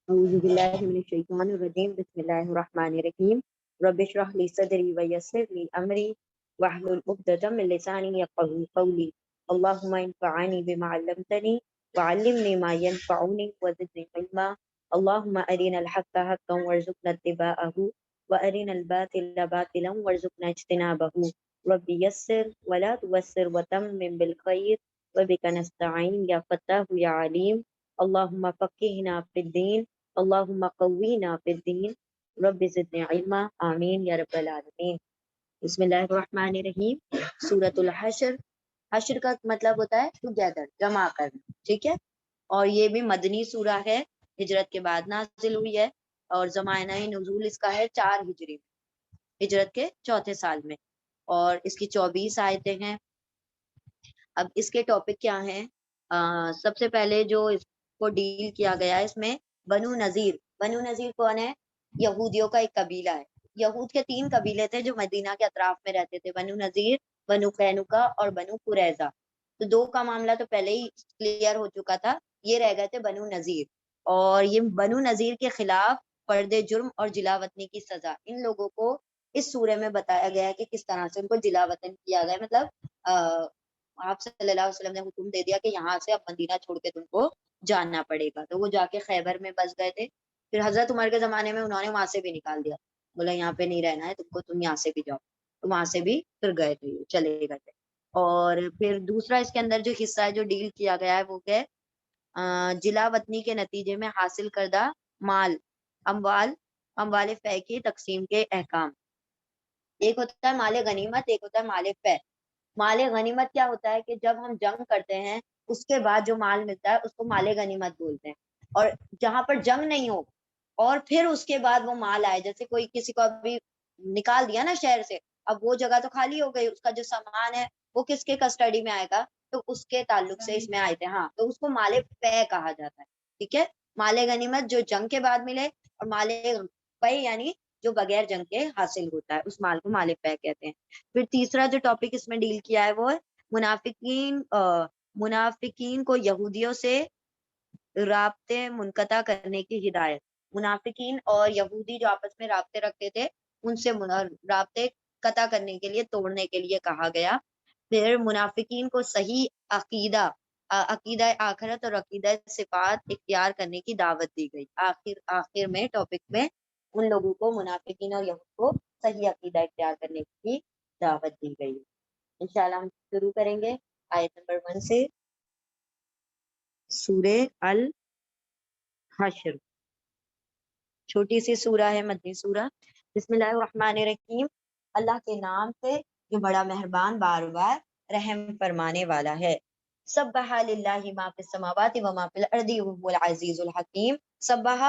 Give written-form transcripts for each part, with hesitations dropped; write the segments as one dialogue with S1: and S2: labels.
S1: أعوذ بالله من الشيطان الرجيم بسم الله الرحمن الرحيم رب اشرح لي صدري ويسر لي أمري واحلل عقدة من لساني يفقهوا قولي اللهم انفعني بما علمتني وعلمني ما ينفعني وزدني علما اللهم أرنا الحق حقا وارزقنا اتباعه وأرنا الباطل باطلا وارزقنا اجتنابه رب يسر ولا توسر وتمم بالخير وبك نستعين يا فتاه يا عليم اللهم فقهنا في الدين اللهم قوینا فی الدین رب زدنی علما آمین یا رب العالمین۔ بسم اللہ الرحمن الرحیم۔ سورۃ الحشر، حشر کا مطلب ہوتا ہے ٹوگیدر، جمع کرنا، ٹھیک ہے، اور یہ بھی مدنی سورہ ہے، ہجرت کے بعد نازل ہوئی ہے، اور زمانہ نزول اس کا ہے 4 ہجری میں، ہجرت کے چوتھے سال میں، اور اس کی 24 آیتیں ہیں۔ اب اس کے ٹاپک کیا ہیں؟ سب سے پہلے جو اس کو ڈیل کیا گیا ہے اس میں بنو نذیر۔ بنو نذیر کون ہے؟ یہودیوں کا ایک قبیلہ ہے۔ یہود کے 3 قبیلے تھے جو مدینہ کے اطراف میں رہتے تھے، بنو نذیر، بنو قینقاع اور بنو قریظہ۔ تو 2 کا معاملہ تو پہلے ہی کلیئر ہو چکا تھا، یہ رہ گئے تھے بنو نذیر، اور یہ بنو نذیر کے خلاف پردے جرم اور جلا وطنی کی سزا ان لوگوں کو اس سورے میں بتایا گیا ہے کہ کس طرح سے ان کو جلا وطن کیا گیا، مطلب آپ صلی اللہ علیہ وسلم نے حکم دے دیا کہ یہاں سے اب مدینہ چھوڑ کے تم کو جانا پڑے گا، تو وہ جا کے خیبر میں بس گئے تھے۔ پھر حضرت عمر کے زمانے میں انہوں نے وہاں سے بھی نکال دیا، بولا یہاں پہ نہیں رہنا ہے تم کو، تم یہاں سے بھی جاؤ، تو وہاں سے بھی پھر گئے تھے، چلے گئے تھے۔ اور پھر دوسرا اس کے اندر جو حصہ ہے جو ڈیل کیا گیا ہے وہ کہ جلا وطنی کے نتیجے میں حاصل کردہ مال، اموال فے کی تقسیم کے احکام۔ ایک ہوتا ہے مال غنیمت، ایک ہوتا ہے مال فے۔ مال غنیمت کیا ہوتا ہے کہ جب ہم جنگ کرتے ہیں اس کے بعد جو مال ملتا ہے اس کو مال غنیمت بولتے ہیں، اور جہاں پر جنگ نہیں ہو اور پھر اس کے بعد وہ مال آئے، جیسے کوئی کسی کو ابھی نکال دیا نا شہر سے، اب وہ جگہ تو خالی ہو گئی، اس کا جو سامان ہے وہ کس کے کسٹڈی میں آئے گا، تو اس کے تعلق سے اس میں آئے تھے، ہاں، تو اس کو مال فے کہا جاتا ہے، ٹھیک ہے۔ مال غنیمت جو جنگ کے بعد ملے، اور مال فے یعنی جو بغیر جنگ کے حاصل ہوتا ہے اس مال کو مال فے کہتے ہیں۔ پھر تیسرا جو ٹاپک اس میں ڈیل کیا ہے وہ منافقین کو یہودیوں سے رابطے منقطع کرنے کی ہدایت۔ منافقین اور یہودی جو آپس میں رابطے رکھتے تھے ان سے رابطے قطع کرنے کے لیے، توڑنے کے لیے کہا گیا۔ پھر منافقین کو صحیح عقیدہ آخرت اور عقیدہ صفات اختیار کرنے کی دعوت دی گئی۔ آخر میں ٹاپک میں ان لوگوں کو، منافقین اور یہود کو، صحیح عقیدہ اختیار کرنے کی دعوت دی گئی۔ انشاءاللہ ہم شروع کریں گے آیت نمبر 1 سے۔ سورہ الحشر چھوٹی سی سورہ ہے، مدنی سورہ۔ بسم اللہ الرحمن الرحیم، اللہ کے نام سے جو بڑا مہربان بار بار رحم فرمانے والا ہے۔ سبح للہ ما فی السماوات و ما فی الارض وهو العزیز الحکیم۔ سبح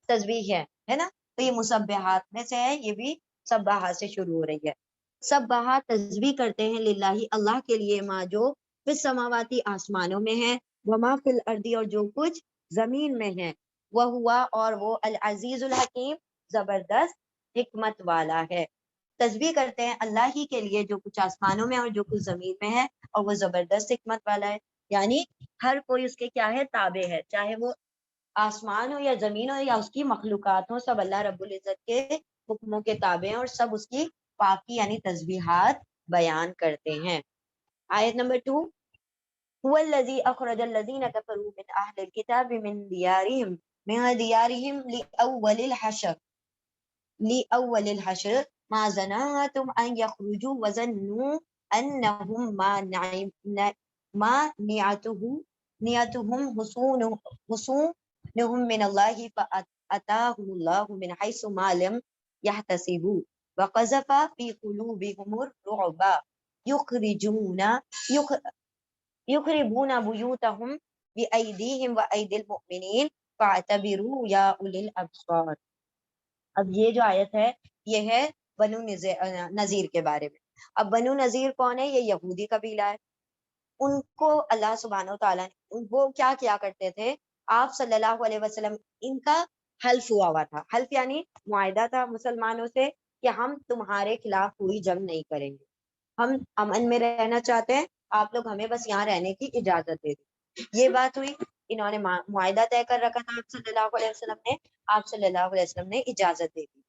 S1: تسبیح ہے نا، تو یہ مسبحات میں سے ہے، یہ بھی سبح سے شروع ہو رہی ہے۔ سبح تسبیح کرتے ہیں للہ اللہ کے لیے، ما جو فی السماواتی آسمانوں میں ہے، وما فی الارض اور جو کچھ زمین میں ہے، وہ ہوا اور وہ العزیز الحکیم زبردست حکمت والا ہے۔ تسبیح کرتے ہیں اللہ ہی کے لیے جو کچھ آسمانوں میں اور جو کچھ زمین میں ہے، اور وہ زبردست حکمت والا ہے، یعنی ہر کوئی اس کے کیا ہے، تابع ہے، چاہے وہ آسمان ہو یا زمین ہو یا اس کی مخلوقات ہو، سب اللہ رب العزت کے حکموں کے تابع ہیں، اور سب اس کی پاکی یعنی تسبیحات بیان کرتے ہیں۔ آیت نمبر 2، هو الذي اخرج الذين كفروا من اهل الكتاب من ديارهم لاول الحشر ما ظننتم ان يخرجوا وظنوا انهم مانعتهم حصونهم من الله فاتاهم الله من حيث ما لم يحتسبوا وقذف في قلوبهم الرعب یخربون بیوتہم بأیدیہم وأیدی المؤمنین فاعتبروا یا اولی الابصار۔ اب یہ جو آیت ہے یہ ہے بنو نذیر کے بارے میں۔ اب بنو نذیر کون ہے؟ یہ یہودی قبیلہ ہے۔ ان کو اللہ سبحانہ وتعالیٰ نے، وہ کیا کیا کرتے تھے، آپ صلی اللہ علیہ وسلم، ان کا حلف ہوا تھا، حلف یعنی معاہدہ تھا مسلمانوں سے کہ ہم تمہارے خلاف کوئی جنگ نہیں کریں گے، ہم امن میں رہنا چاہتے ہیں، آپ لوگ ہمیں بس یہاں رہنے کی اجازت دے دیں۔ یہ بات ہوئی۔ انہوں نے معاہدہ طے کر رکھا تھا آپ صلی اللہ علیہ وسلم نے، آپ صلی اللہ علیہ وسلم نے اجازت دے دی۔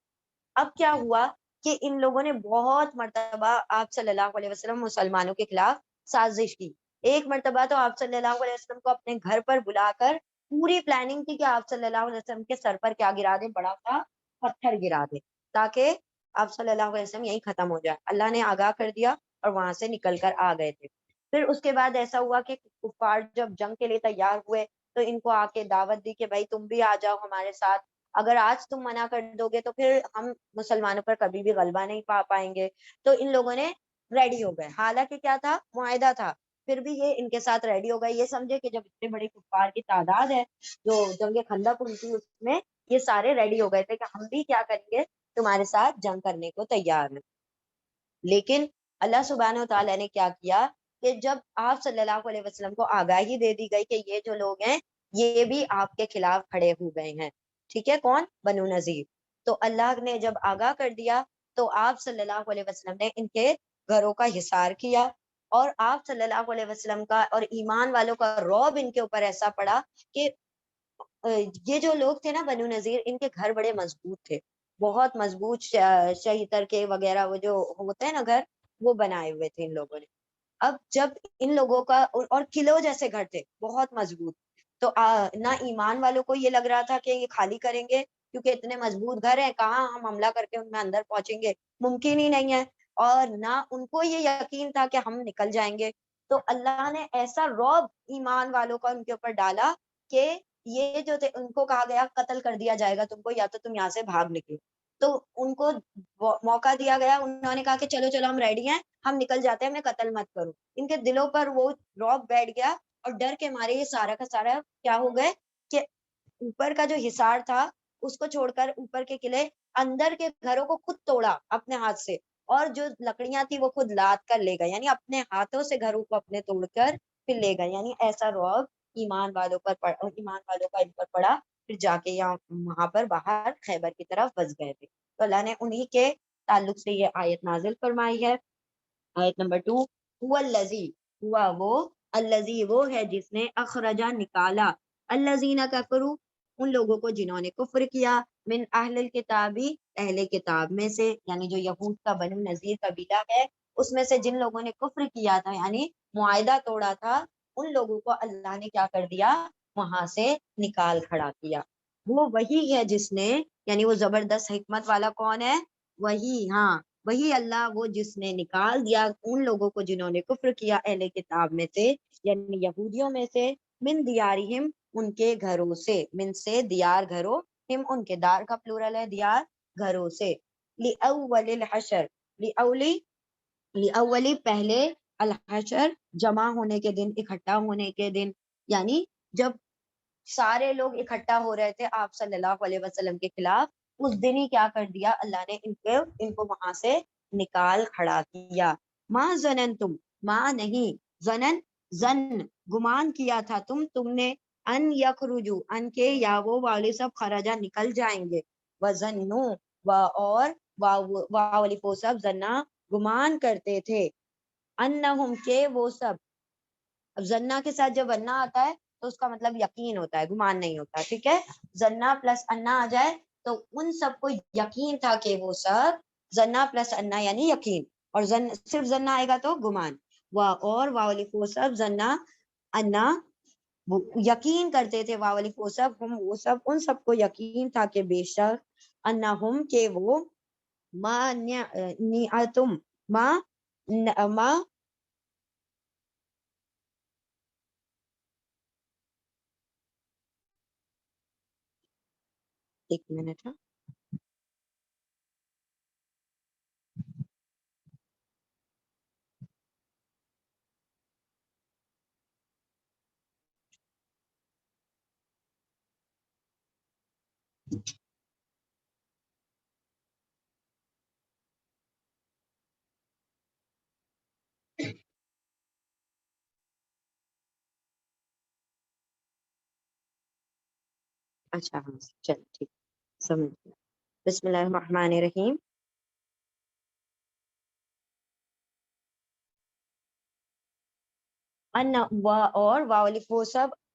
S1: اب کیا ہوا کہ ان لوگوں نے بہت مرتبہ آپ صلی اللہ علیہ وسلم مسلمانوں کے خلاف سازش کی۔ ایک مرتبہ تو آپ صلی اللہ علیہ وسلم کو اپنے گھر پر بلا کر پوری پلاننگ تھی کہ آپ صلی اللہ علیہ وسلم کے سر پر کیا گرا دے، بڑا سا پتھر گرا دے تاکہ آپ صلی اللہ علیہ وسلم یہی ختم ہو جائے۔ اللہ نے آگاہ کر دیا اور وہاں سے نکل کر آ گئے تھے۔ پھر اس کے بعد ایسا ہوا کہ کفار جب جنگ کے لیے تیار ہوئے تو ان کو آ کے دعوت دی کہ بھائی تم بھی آ جاؤ ہمارے ساتھ، اگر آج تم منع کر دو گے تو پھر ہم مسلمانوں پر کبھی بھی غلبہ نہیں پائیں گے۔ تو ان لوگوں نے ریڈی ہو گئے، حالانکہ کیا تھا، معاہدہ تھا، پھر بھی یہ ان کے ساتھ ریڈی ہو گئے۔ یہ سمجھے کہ جب اتنے بڑے کفار کی تعداد ہے جو جنگ خندق ہوئی تھی، اس میں یہ سارے ریڈی ہو گئے تھے کہ ہم بھی کیا کریں گے، تمہارے ساتھ جنگ کرنے کو تیار ہیں۔ لیکن اللہ سبحانہ و تعالیٰ نے کیا کیا کہ جب آپ صلی اللہ علیہ وسلم کو آگاہی دے دی گئی کہ یہ جو لوگ ہیں یہ بھی آپ کے خلاف کھڑے ہو گئے ہیں، ٹھیک ہے، کون، بنو نذیر، تو اللہ نے جب آگاہ کر دیا تو آپ صلی اللہ علیہ وسلم نے ان کے گھروں کا حصار کیا، اور آپ صلی اللہ علیہ وسلم کا اور ایمان والوں کا رعب ان کے اوپر ایسا پڑا کہ یہ جو لوگ تھے نا بنو نذیر، ان کے گھر بڑے مضبوط تھے، بہت مضبوط شہیتر کے وغیرہ وہ جو ہوتے ہیں نا گھر، وہ بنائے ہوئے تھے ان لوگوں نے۔ اب جب ان لوگوں کا اور قلعوں جیسے گھر تھے بہت مضبوط، تو نہ ایمان والوں کو یہ لگ رہا تھا کہ یہ خالی کریں گے کیونکہ اتنے مضبوط گھر ہیں، کہاں ہم حملہ کر کے ان میں اندر پہنچیں گے، ممکن ہی نہیں ہے، اور نہ ان کو یہ یقین تھا کہ ہم نکل جائیں گے۔ تو اللہ نے ایسا رعب ایمان والوں کا ان کے اوپر ڈالا کہ یہ جو تھے ان کو کہا گیا قتل کر دیا جائے گا تم کو، یا تو تم یہاں سے بھاگ نکلو۔ تو ان کو موقع دیا گیا، انہوں نے کہا کہ چلو چلو ہم ریڈی ہیں، ہم نکل جاتے ہیں، ہمیں قتل مت کرو۔ ان کے دلوں پر وہ رعب بیٹھ گیا اور ڈر کے مارے یہ سارا کا سارا کیا ہو گئے کہ اوپر کا جو حصار تھا اس کو چھوڑ کر اوپر کے قلعے، اندر کے گھروں کو خود توڑا اپنے ہاتھ سے، اور جو لکڑیاں تھی وہ خود لاد کر لے گئے، یعنی اپنے ہاتھوں سے گھروں کو اپنے توڑ کر پھر لے گئے۔ یعنی ایسا رعب ایمان والوں پر ایمان والوں کا ان پر پڑا، پھر جا کے یہاں وہاں پر باہر خیبر کی طرف بس گئے تھے۔ تو اللہ نے انہی کے تعلق سے یہ آیت نازل فرمائی ہے، آیت نمبر 2، هو الذی، ہوا وہ، الذی وہ ہے جس نے، اخرجا نکالا، الذین کفروا ان لوگوں کو جنہوں نے کفر کیا، من اہل الکتابی اہل کتاب میں سے، یعنی جو یہود کا بنو نذیر قبیلہ ہے اس میں سے جن لوگوں نے کفر کیا تھا یعنی معاہدہ توڑا تھا، ان لوگوں کو اللہ نے کیا کر دیا، وہاں سے نکال کھڑا کیا۔ وہ وہی ہے جس نے، یعنی وہ زبردست حکمت والا کون ہے، وہی، ہاں وہی اللہ، وہ جس نے نکال دیا ان لوگوں کو جنہوں نے کفر کیا اہل کتاب میں سے، یعنی یہودیوں میں سے، من دیارہم ان کے گھروں سے، من سے دیار گھروں، ہم ان کے دار کا پلورل ہے، دیار گھروں سے، لأول الحشر، لأولی پہلے، الحشر جمع ہونے کے دن، اکٹھا ہونے کے دن، یعنی جب سارے لوگ اکٹھا ہو رہے تھے آپ صلی اللہ علیہ وسلم کے خلاف، اس دن ہی کیا کر دیا اللہ نے، ان کو وہاں سے نکال کھڑا کیا۔ ماں ظننتم، ماں نہیں، زن گمان کیا تھا تم نے، ان یخرجو ان کے، یا وہ والے سب خرجا نکل جائیں گے، وظنوا اور والی وہ سب زنا گمان کرتے تھے، انہم کے وہ سب، اب زنا کے ساتھ جب انا آتا ہے تو اس کا مطلب یقین ہوتا ہے، گمان نہیں ہوتا، ٹھیک ہے، زنا پلس انا آ جائے تو ان سب کو یقین تھا کہ وہ سب، زنا پلس انا یعنی یقین، اور صرف زنا آئے گا تو گمان، اور واولف وہ سب زنا انا یقین کرتے تھے، واولف وہ سب ہم وہ سب ان سب کو یقین تھا کہ بے شک انہم کہ وہ، ما نیعتم ما ایک منٹ ہے، اچھا ہاں چل ٹھیک، سمجھ گیا۔ بسم اللہ الرحمن الرحیم، ان اور واولف وہ سب،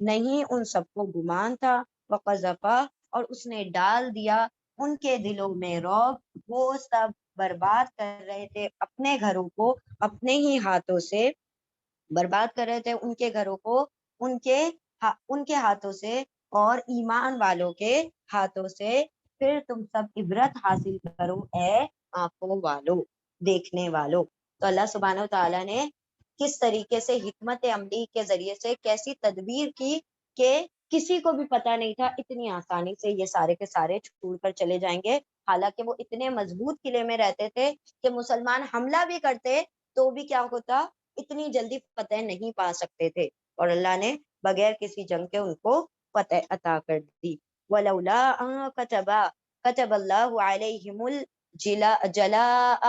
S1: نہیں ان سب کو گمان تھا، وقذفا اور اس نے ڈال دیا ان کے دلوں میں رعب، وہ سب برباد کر رہے تھے اپنے گھروں کو اپنے ہی ہاتھوں سے، برباد کر رہے تھے ان کے گھروں کو ان کے ہاتھوں سے اور ایمان والوں کے ہاتھوں سے، پھر تم سب عبرت حاصل کرو اے آنکھوں والو، دیکھنے والو۔ تو اللہ سبحانہ و تعالیٰ نے کس طریقے سے حکمت عملی کے ذریعے سے کیسی تدبیر کی کہ کسی کو بھی پتہ نہیں تھا اتنی آسانی سے یہ سارے کے سارے چھوڑ کر چلے جائیں گے، حالانکہ وہ اتنے مضبوط قلعے میں رہتے تھے کہ مسلمان حملہ بھی کرتے تو بھی کیا ہوتا، اتنی جلدی فتح نہیں پا سکتے تھے، اور اللہ نے بغیر کسی جنگ کے ان کو فتح عطا کر دی۔ وَلَوْلَا أَن كَتَبَ اللَّهُ عَلَيْهِمُ الْجَلَاءَ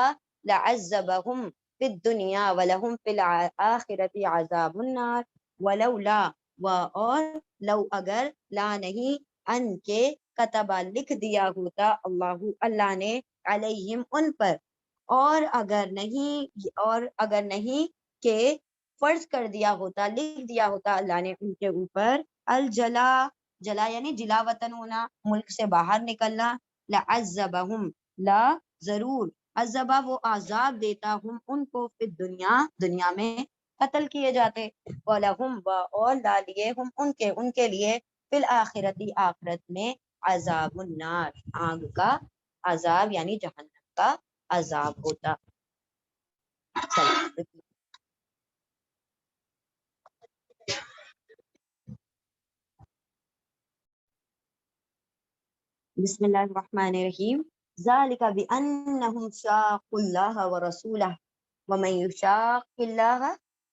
S1: لَعَذَّبَهُمْ فِي الدُّنْيَا وَلَهُمْ فِي الْآخِرَةِ عَذَابُ النَّارِ وَلَوْلَا اور لو اگر لا نہیں ان کے کتبہ لکھ دیا ہوتا اللہ نے علیہم ان پر، اور اگر نہیں کہ فرض کر دیا ہوتا، لکھ دیا ہوتا اللہ نے ان کے اوپر الجلا، جلا یعنی جلا وطن ہونا، ملک سے باہر نکلنا، لعذبہم لا ضرور، عذبہ وہ عذاب دیتا ہم ان کو فی دنیا میں قتل کیے جاتے، وَلَهُمْ اور ڈالیے ہم ان کے لیے فی الآخرتی آخرت میں عذاب النار، آگ کا عذاب یعنی جہنم کا عذاب ہوتا۔ بسم اللہ الرحمن الرحیم۔ ذالک بأنہم شاقوا اللہ ورسولہ ومن یشاق اللہ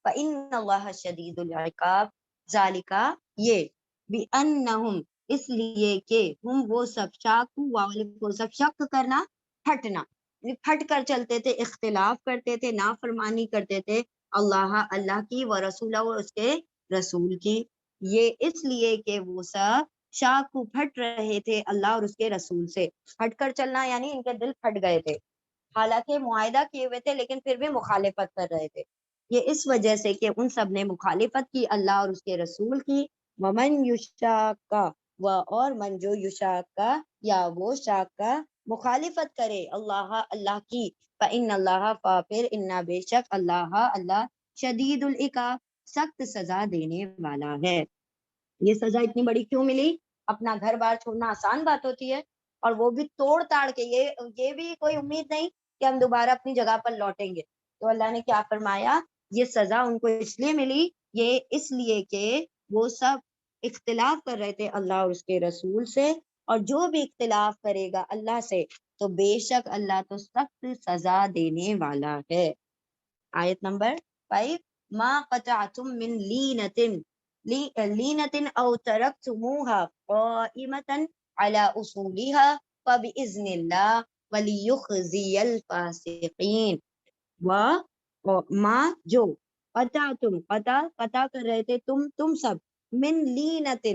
S1: فإن اللہ شدید العقاب۔ ذالک یہ، بأنہم اس لیے کہ ہم وہ سب، وہ سب شک کرنا، پھٹنا، پھٹ کر چلتے تھے، اختلاف کرتے تھے، نافرمانی کرتے تھے اللہ کی، ورسولہ اور اس کے رسول کی، یہ اس لیے کہ وہ سب شاک کو پھٹ رہے تھے اللہ اور اس کے رسول سے۔ ہٹ کر چلنا یعنی ان کے دل پھٹ گئے تھے، حالانکہ معاہدہ کیے ہوئے تھے لیکن پھر بھی مخالفت کر رہے تھے، یہ اس وجہ سے کہ ان سب نے مخالفت کی اللہ اور اس کے رسول کی۔ ومن یشاق اور من جو یشاق کا یا وہ شاق کا مخالفت کرے اللہ کی، فإن اللہ پھر انا بے شک اللہ شدید العقاب سخت سزا دینے والا ہے۔ یہ سزا اتنی بڑی کیوں ملی؟ اپنا گھر بار چھوڑنا آسان بات ہوتی ہے، اور وہ بھی توڑ تاڑ کے، یہ بھی کوئی امید نہیں کہ ہم دوبارہ اپنی جگہ پر لوٹیں گے، تو اللہ نے کیا فرمایا، یہ سزا ان کو اس لیے ملی، یہ اس لیے کہ وہ سب اختلاف کر رہے تھے اللہ اور اس کے رسول سے، اور جو بھی اختلاف کرے گا اللہ سے تو بے شک اللہ تو سخت سزا دینے والا ہے۔ آیت نمبر 5، ما قطعتم من لینۃ او ترکتموها قائمة على اصولها فبإذن اللہ وليخزي الفاسقین۔ ما جو قطع کر رہے تھے تم سب، من لینۃ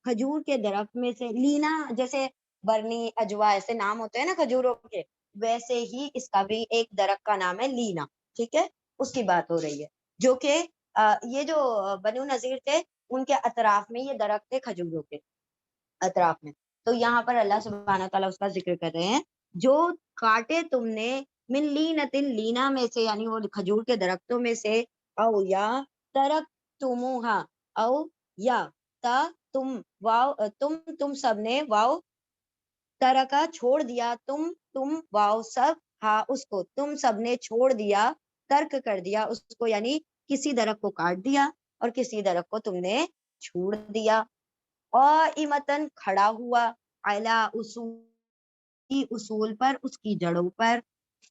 S1: کھجور کے درخت میں سے، لینا جیسے برنی، اجوا ایسے نام ہوتے ہیں نا کھجوروں کے، ویسے ہی اس کا بھی ایک درخت کا نام ہے لینا، ٹھیک ہے، اس کی بات ہو رہی ہے، جو کہ یہ جو بنو نذیر تھے ان کے اطراف میں یہ درخت تھے، کھجوروں کے اطراف میں، تو یہاں پر اللہ سبحانہ تعالیٰ اس کا ذکر کر رہے ہیں، جو کاٹے تم نے من لینۃ لینا میں سے یعنی وہ کھجور کے درختوں میں سے، او یا ترکتموہا او یا تا تم سب نے، واو ترکا چھوڑ دیا، تم واو سب ہاں اس کو تم سب نے چھوڑ دیا، ترک کر دیا اس کو، یعنی کسی درخت کو کاٹ دیا اور کسی درخت کو تم نے چھوڑ دیا، قائمتاً کھڑا ہوا، علی اصول پر، اس کی جڑوں پر،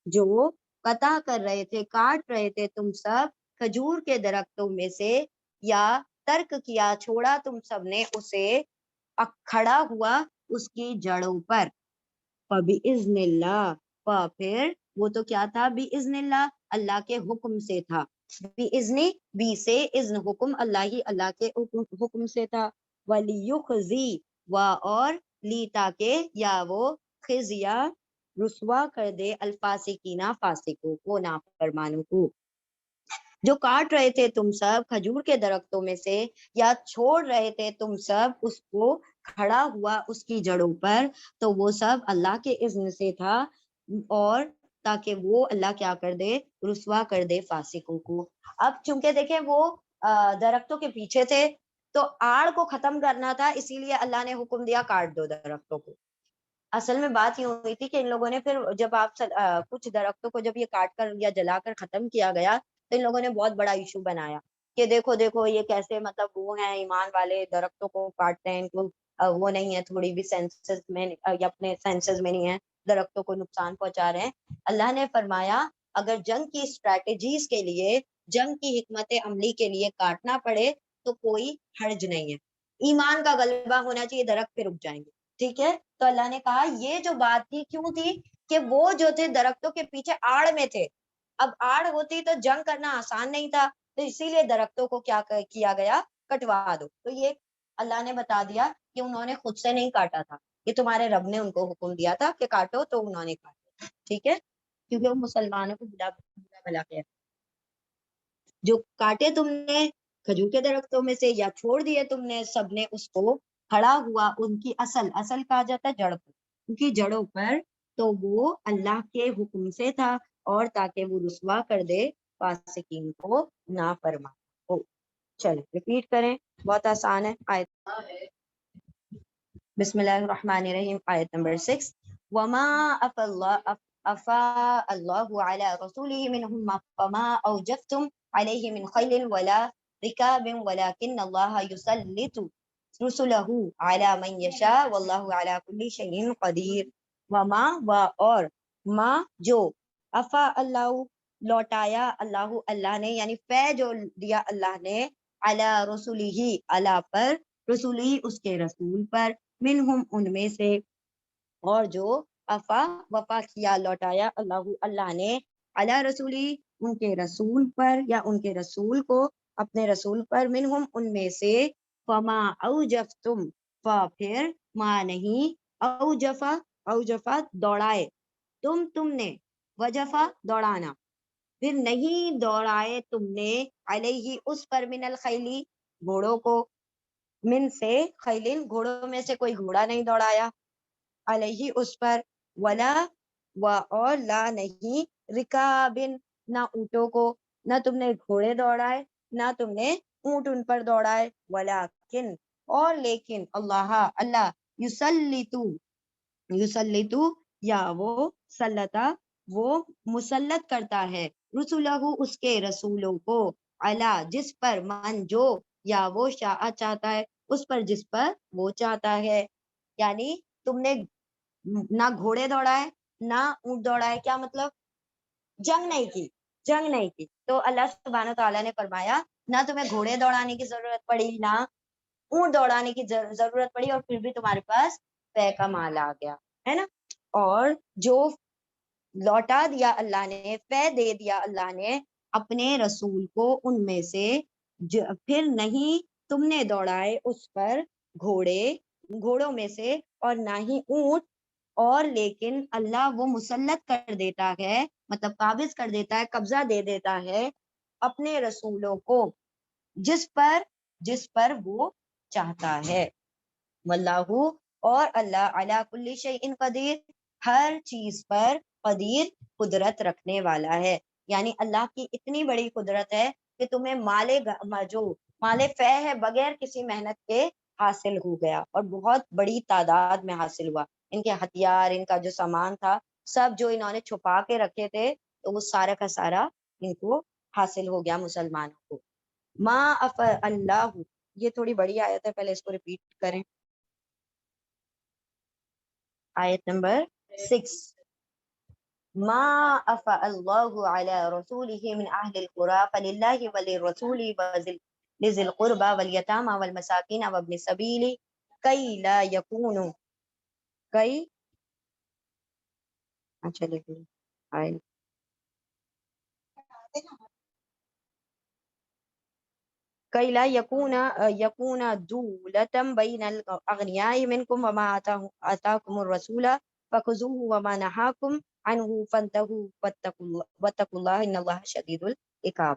S1: جو قطع کر رہے تھے، کاٹ رہے تھے تم سب کھجور کے درختوں میں سے، یا ترک کیا چھوڑا تم سب نے اسے، کھڑا ہوا اس کی جڑوں پر، فَبِإِذْنِ اللَّهِ پھر وہ تو کیا تھا، بِإِذْنِ اللَّهِ اللہ کے حکم سے تھا، بِإِذْنِ بی سے اذن حکم اللہ ہی اللہ کے حکم سے تھا، وَلِيُخْزِي اور لی تاکہ یا وہ خزیا رسوا کر دے، الفاسقین فاسقوں کو، نافرمانوں کو، جو کاٹ رہے تھے تم سب کھجور کے درختوں میں سے یا چھوڑ رہے تھے تم سب اس کو کھڑا ہوا اس کی جڑوں پر، تو وہ سب اللہ کے اذن سے تھا، اور تاکہ وہ اللہ کیا کر دے، رسوا کر دے فاسقوں کو۔ اب چونکہ دیکھیں وہ درختوں کے پیچھے تھے تو آڑ کو ختم کرنا تھا، اسی لیے اللہ نے حکم دیا کاٹ دو درختوں کو۔ اصل میں بات یہ ہوئی تھی کہ ان لوگوں نے پھر جب آپ کچھ درختوں کو جب یہ کاٹ کر یا جلا کر ختم کیا گیا تو ان لوگوں نے بہت بڑا ایشو بنایا کہ دیکھو دیکھو یہ کیسے، مطلب وہ ہیں ایمان والے درختوں کو کاٹتے ہیں، ان کو وہ نہیں ہے تھوڑی بھی سینسز میں یا اپنے سینسز میں نہیں ہے، درختوں کو نقصان پہنچا رہے ہیں۔ اللہ نے فرمایا اگر جنگ کی اسٹریٹجیز کے لیے، جنگ کی حکمت عملی کے لیے کاٹنا پڑے تو کوئی حرج نہیں ہے، ایمان کا غلبہ ہونا چاہیے، درخت پہ رک جائیں گے، ٹھیک ہے۔ تو اللہ نے کہا یہ جو بات تھی کیوں تھی کہ وہ جو تھے درختوں کے پیچھے آڑ میں تھے، اب آڑ ہوتی تو جنگ کرنا آسان نہیں تھا، تو اسی لیے درختوں کو کیا کیا گیا، کٹوا دو۔ تو یہ اللہ نے بتا دیا کہ انہوں نے خود سے نہیں کاٹا تھا، یہ تمہارے رب نے ان کو حکم دیا تھا کہ کاٹو، تو انہوں نے کاٹا، ٹھیک ہے، کیونکہ وہ مسلمانوں کو بلا بلا کے جو کاٹے تم نے کھجور کے درختوں میں سے یا چھوڑ دیے تم نے سب نے اس کو کھڑا ہوا ان کی اصل کہا جاتا ہے جڑ پر، ان کی جڑوں پر، تو وہ اللہ کے حکم سے تھا، اور تاکہ وہ رسوا کر دے فاسقین کو، نافرمان کو۔ چلیں ریپیٹ کریں، بہت آسان ہے۔ آیت بسم اللہ الرحمن الرحیم، آیت نمبر 6، وما افاء اللہ علی رسولہ منہم فما اوجفتم علیہ من خیل ولا رکاب ولکن اللہ یسلط رسلہ علی من یشاء واللہ علی کل شیء قدیر۔ وما اور ما جو، افا اللہ لوٹایا اللہ اللہ نے، یعنی فے جو دیا اللہ نے، علی رسولہ اللہ پر، رسولی اس کے رسول پر، منہم ان میں سے، اور جو افا وفا کیا لوٹایا اللہ اللہ نے، علی رسولی ان کے رسول پر یا ان کے رسول کو اپنے رسول پر، منہم ان میں سے، فما اوجفتم پھر ما نہیں، اوجفا دوڑائے، تم نے، وجفا دوڑانا، پھر نہیں دوڑائے تم نے، علیہ اس پر، من الخیلی گھوڑوں کو، من سے، خیلن گھوڑوں میں سے کوئی گھوڑا نہیں دوڑایا، علیہ اس پر، ولا اور لا نہیں، رکابن نہ اونٹوں کو، نہ تم نے گھوڑے دوڑائے نہ تم نے اونٹ ان پر دوڑائے، ولیکن اور لیکن، اللہ یسلطو یا وہ سلطہ وہ مسلط کرتا ہے، رسولہ اس کے رسولوں کو، اللہ جس پر، من جو، یا وہ شاء چاہتا ہے اس پر جس پر وہ چاہتا ہے، یعنی تم نے نہ گھوڑے دوڑائے نہ اونٹ دوڑائے، کیا مطلب، جنگ نہیں کی، تو اللہ سبحانہ تعالیٰ نے فرمایا نہ تمہیں گھوڑے دوڑانے کی ضرورت پڑی نہ اونٹ دوڑانے کی ضرورت پڑی، اور پھر بھی تمہارے پاس فے کا مال آ گیا، ہے نا۔ اور جو لوٹا دیا اللہ نے، فے دے دیا اللہ نے اپنے رسول کو ان میں سے، پھر نہیں تم نے دوڑائے اس پر گھوڑوں میں سے، اور نہ ہی اونٹ، اور لیکن اللہ وہ مسلط کر دیتا ہے، مطلب قابض کر دیتا ہے، قبضہ دے دیتا ہے اپنے رسولوں کو جس پر وہ چاہتا ہے، واللہ اور اللہ علی کل شیء قدیر ہر چیز پر قدیر قدرت رکھنے والا ہے، یعنی اللہ کی اتنی بڑی قدرت ہے کہ تمہیں مال فے ہے بغیر کسی محنت کے حاصل ہو گیا، اور بہت بڑی تعداد میں حاصل ہوا، ان کے ہتھیار، ان کا جو سامان تھا، سب جو انہوں نے چھپا کے رکھے تھے، تو وہ سارا کا سارا ان کو حاصل ہو گیا مسلمانوں کو۔ ما اف اللہ، یہ تھوڑی بڑی آیت ہے، پہلے اس کو ریپیٹ کریں، آیت نمبر 6، ما افا اللہ علی رسولہ من اہل القری فللہ وللرسول لذی القربى والیتامى والمساکین وابن السبیل کی لا یکون اچھا لیکن كي لا يكون دولة بين الأغنياء منكم وما آتاكم الرسول فخذوه وما نهاكم عنه فانتهوا واتقوا الله إن الله شديد العقاب۔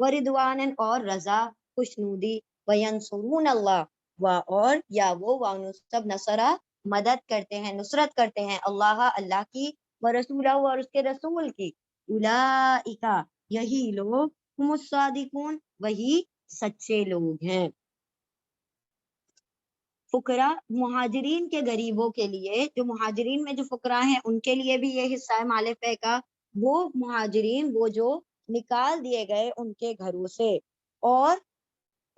S1: وردوانن اور رضا خوشنودی، وینصرون اللہ اور یا وہ سب نصرہ مدد کرتے ہیں، نصرت کرتے ہیں اللہ اللہ کی، ورسولہ اور اس کے رسول کی، اولئک یہی لوگ ہم الصادقون وہی سچے لوگ ہیں۔ فقراء مہاجرین کے غریبوں کے لیے، جو مہاجرین میں جو فقراء ہیں ان کے لیے بھی یہ حصہ ہے مال فے کا۔ وہ مہاجرین وہ جو نکال دیے گئے ان کے گھروں سے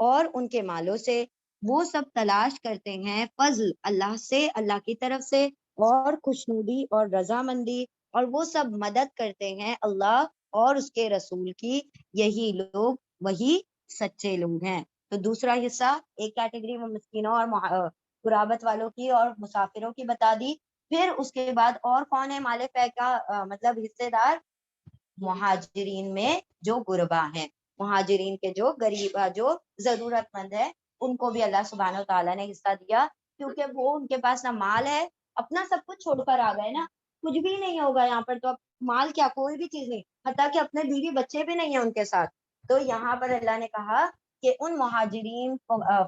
S1: اور ان کے مالوں سے، وہ سب تلاش کرتے ہیں فضل اللہ سے، اللہ کی طرف سے، اور خوشنودی اور رضامندی، اور وہ سب مدد کرتے ہیں اللہ اور اس کے رسول کی، یہی لوگ وہی سچے لوگ ہیں۔ تو دوسرا حصہ ایک کیٹیگری میں مسکینوں اور قرابت والوں کی اور مسافروں کی بتا دی۔ پھر اس کے بعد اور کون ہے مال فے کا مطلب حصے دار؟ مہاجرین میں جو غربا ہیں، مہاجرین کے جو غریب جو ضرورت مند ہے، ان کو بھی اللہ سبحانہ و تعالیٰ نے حصہ دیا، کیونکہ وہ ان کے پاس نہ مال ہے، اپنا سب کچھ چھوڑ کر آ گئے نا، کچھ بھی نہیں ہوگا یہاں پر، تو اب مال کیا، کوئی بھی چیز نہیں، حتیٰ کہ اپنے بیوی بچے بھی نہیں ہیں ان کے ساتھ۔ تو یہاں پر اللہ نے کہا کہ ان مہاجرین